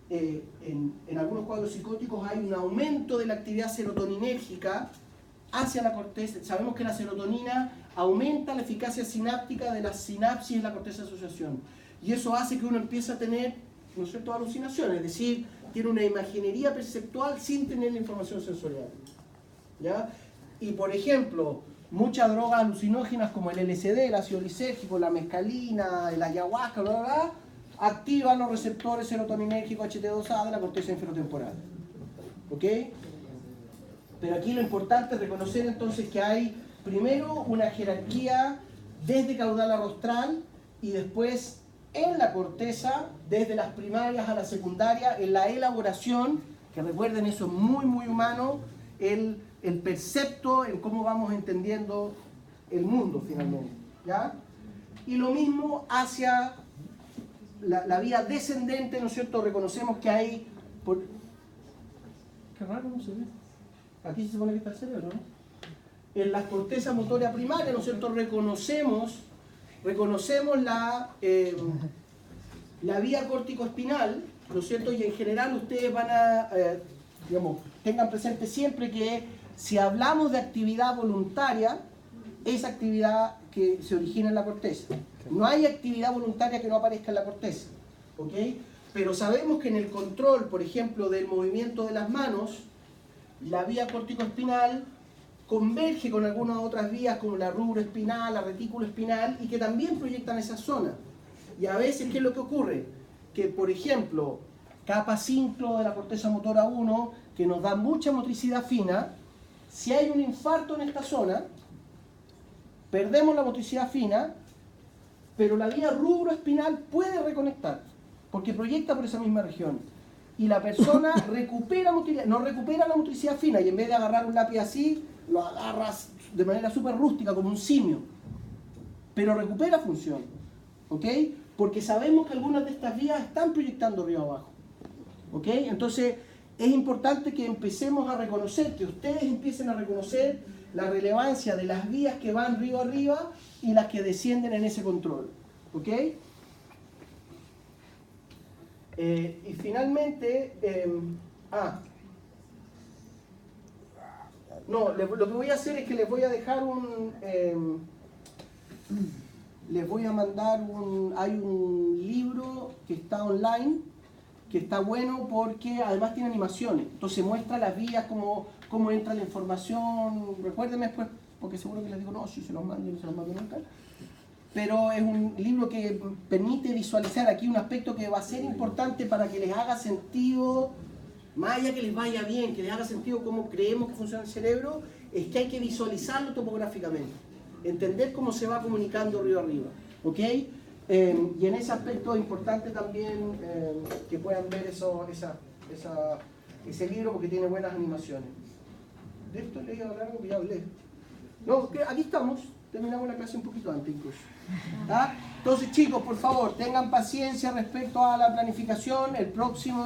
en algunos cuadros psicóticos hay un aumento de la actividad serotoninérgica hacia la corteza, sabemos que la serotonina aumenta la eficacia sináptica de las sinapsis en la corteza de asociación. Y eso hace que uno empiece a tener, ¿no es cierto?, alucinaciones, es decir, tiene una imaginería perceptual sin tener la información sensorial. ¿Ya? Y por ejemplo, muchas drogas alucinógenas como el LSD, el ácido lisérgico, la mescalina, el ayahuasca, bla, bla, bla, activan los receptores serotoninérgicos HT2A de la corteza inferotemporal. ¿Ok? Pero aquí lo importante es reconocer entonces que hay primero una jerarquía desde caudal a rostral y después en la corteza, desde las primarias a la secundaria, en la elaboración, que recuerden eso es muy muy humano, el percepto, en cómo vamos entendiendo el mundo finalmente. ¿Ya? Y lo mismo hacia la vía descendente, ¿no es cierto? Reconocemos que hay... Qué raro, no se ve. Aquí se supone que está el cerebro, ¿no? En las cortezas motoras primarias, ¿no es cierto?, reconocemos la vía córtico-espinal, ¿no es cierto? Y en general ustedes van a, digamos, tengan presente siempre que si hablamos de actividad voluntaria, es actividad que se origina en la corteza. No hay actividad voluntaria que no aparezca en la corteza, ¿ok? Pero sabemos que en el control, por ejemplo, del movimiento de las manos, la vía córtico-espinal converge con algunas otras vías como la rubro espinal, la retículo espinal, y que también proyectan esa zona. Y a veces, ¿qué es lo que ocurre? Que, por ejemplo, capa 5 de la corteza motora 1, que nos da mucha motricidad fina, si hay un infarto en esta zona, perdemos la motricidad fina, pero la vía rubro espinal puede reconectar, porque proyecta por esa misma región. Y la persona recupera motricidad, no recupera la motricidad fina, y en vez de agarrar un lápiz así, lo agarras de manera súper rústica, como un simio. Pero recupera función, ¿ok? Porque sabemos que algunas de estas vías están proyectando río abajo, ¿ok? Entonces, es importante que empecemos a reconocer, que ustedes empiecen a reconocer la relevancia de las vías que van río arriba y las que descienden en ese control, ¿ok? Y finalmente, lo que voy a hacer es que les voy a dejar les voy a mandar hay un libro que está online, que está bueno porque además tiene animaciones, entonces muestra las vías, cómo entra la información. Recuérdenme después, porque seguro que les digo, no, si se los mando y no se los mando nunca. Pero es un libro que permite visualizar aquí un aspecto que va a ser importante para que les haga sentido, más allá que les vaya bien, que les haga sentido cómo creemos que funciona el cerebro, es que hay que visualizarlo topográficamente, entender cómo se va comunicando río arriba, ¿ok? Y en ese aspecto es importante también que puedan ver ese libro porque tiene buenas animaciones. De esto les iba a hablar algo que ya hablé. No, aquí estamos. Terminamos la clase un poquito antes incluso. ¿Ah? Entonces chicos, por favor, tengan paciencia respecto a la planificación. El próximo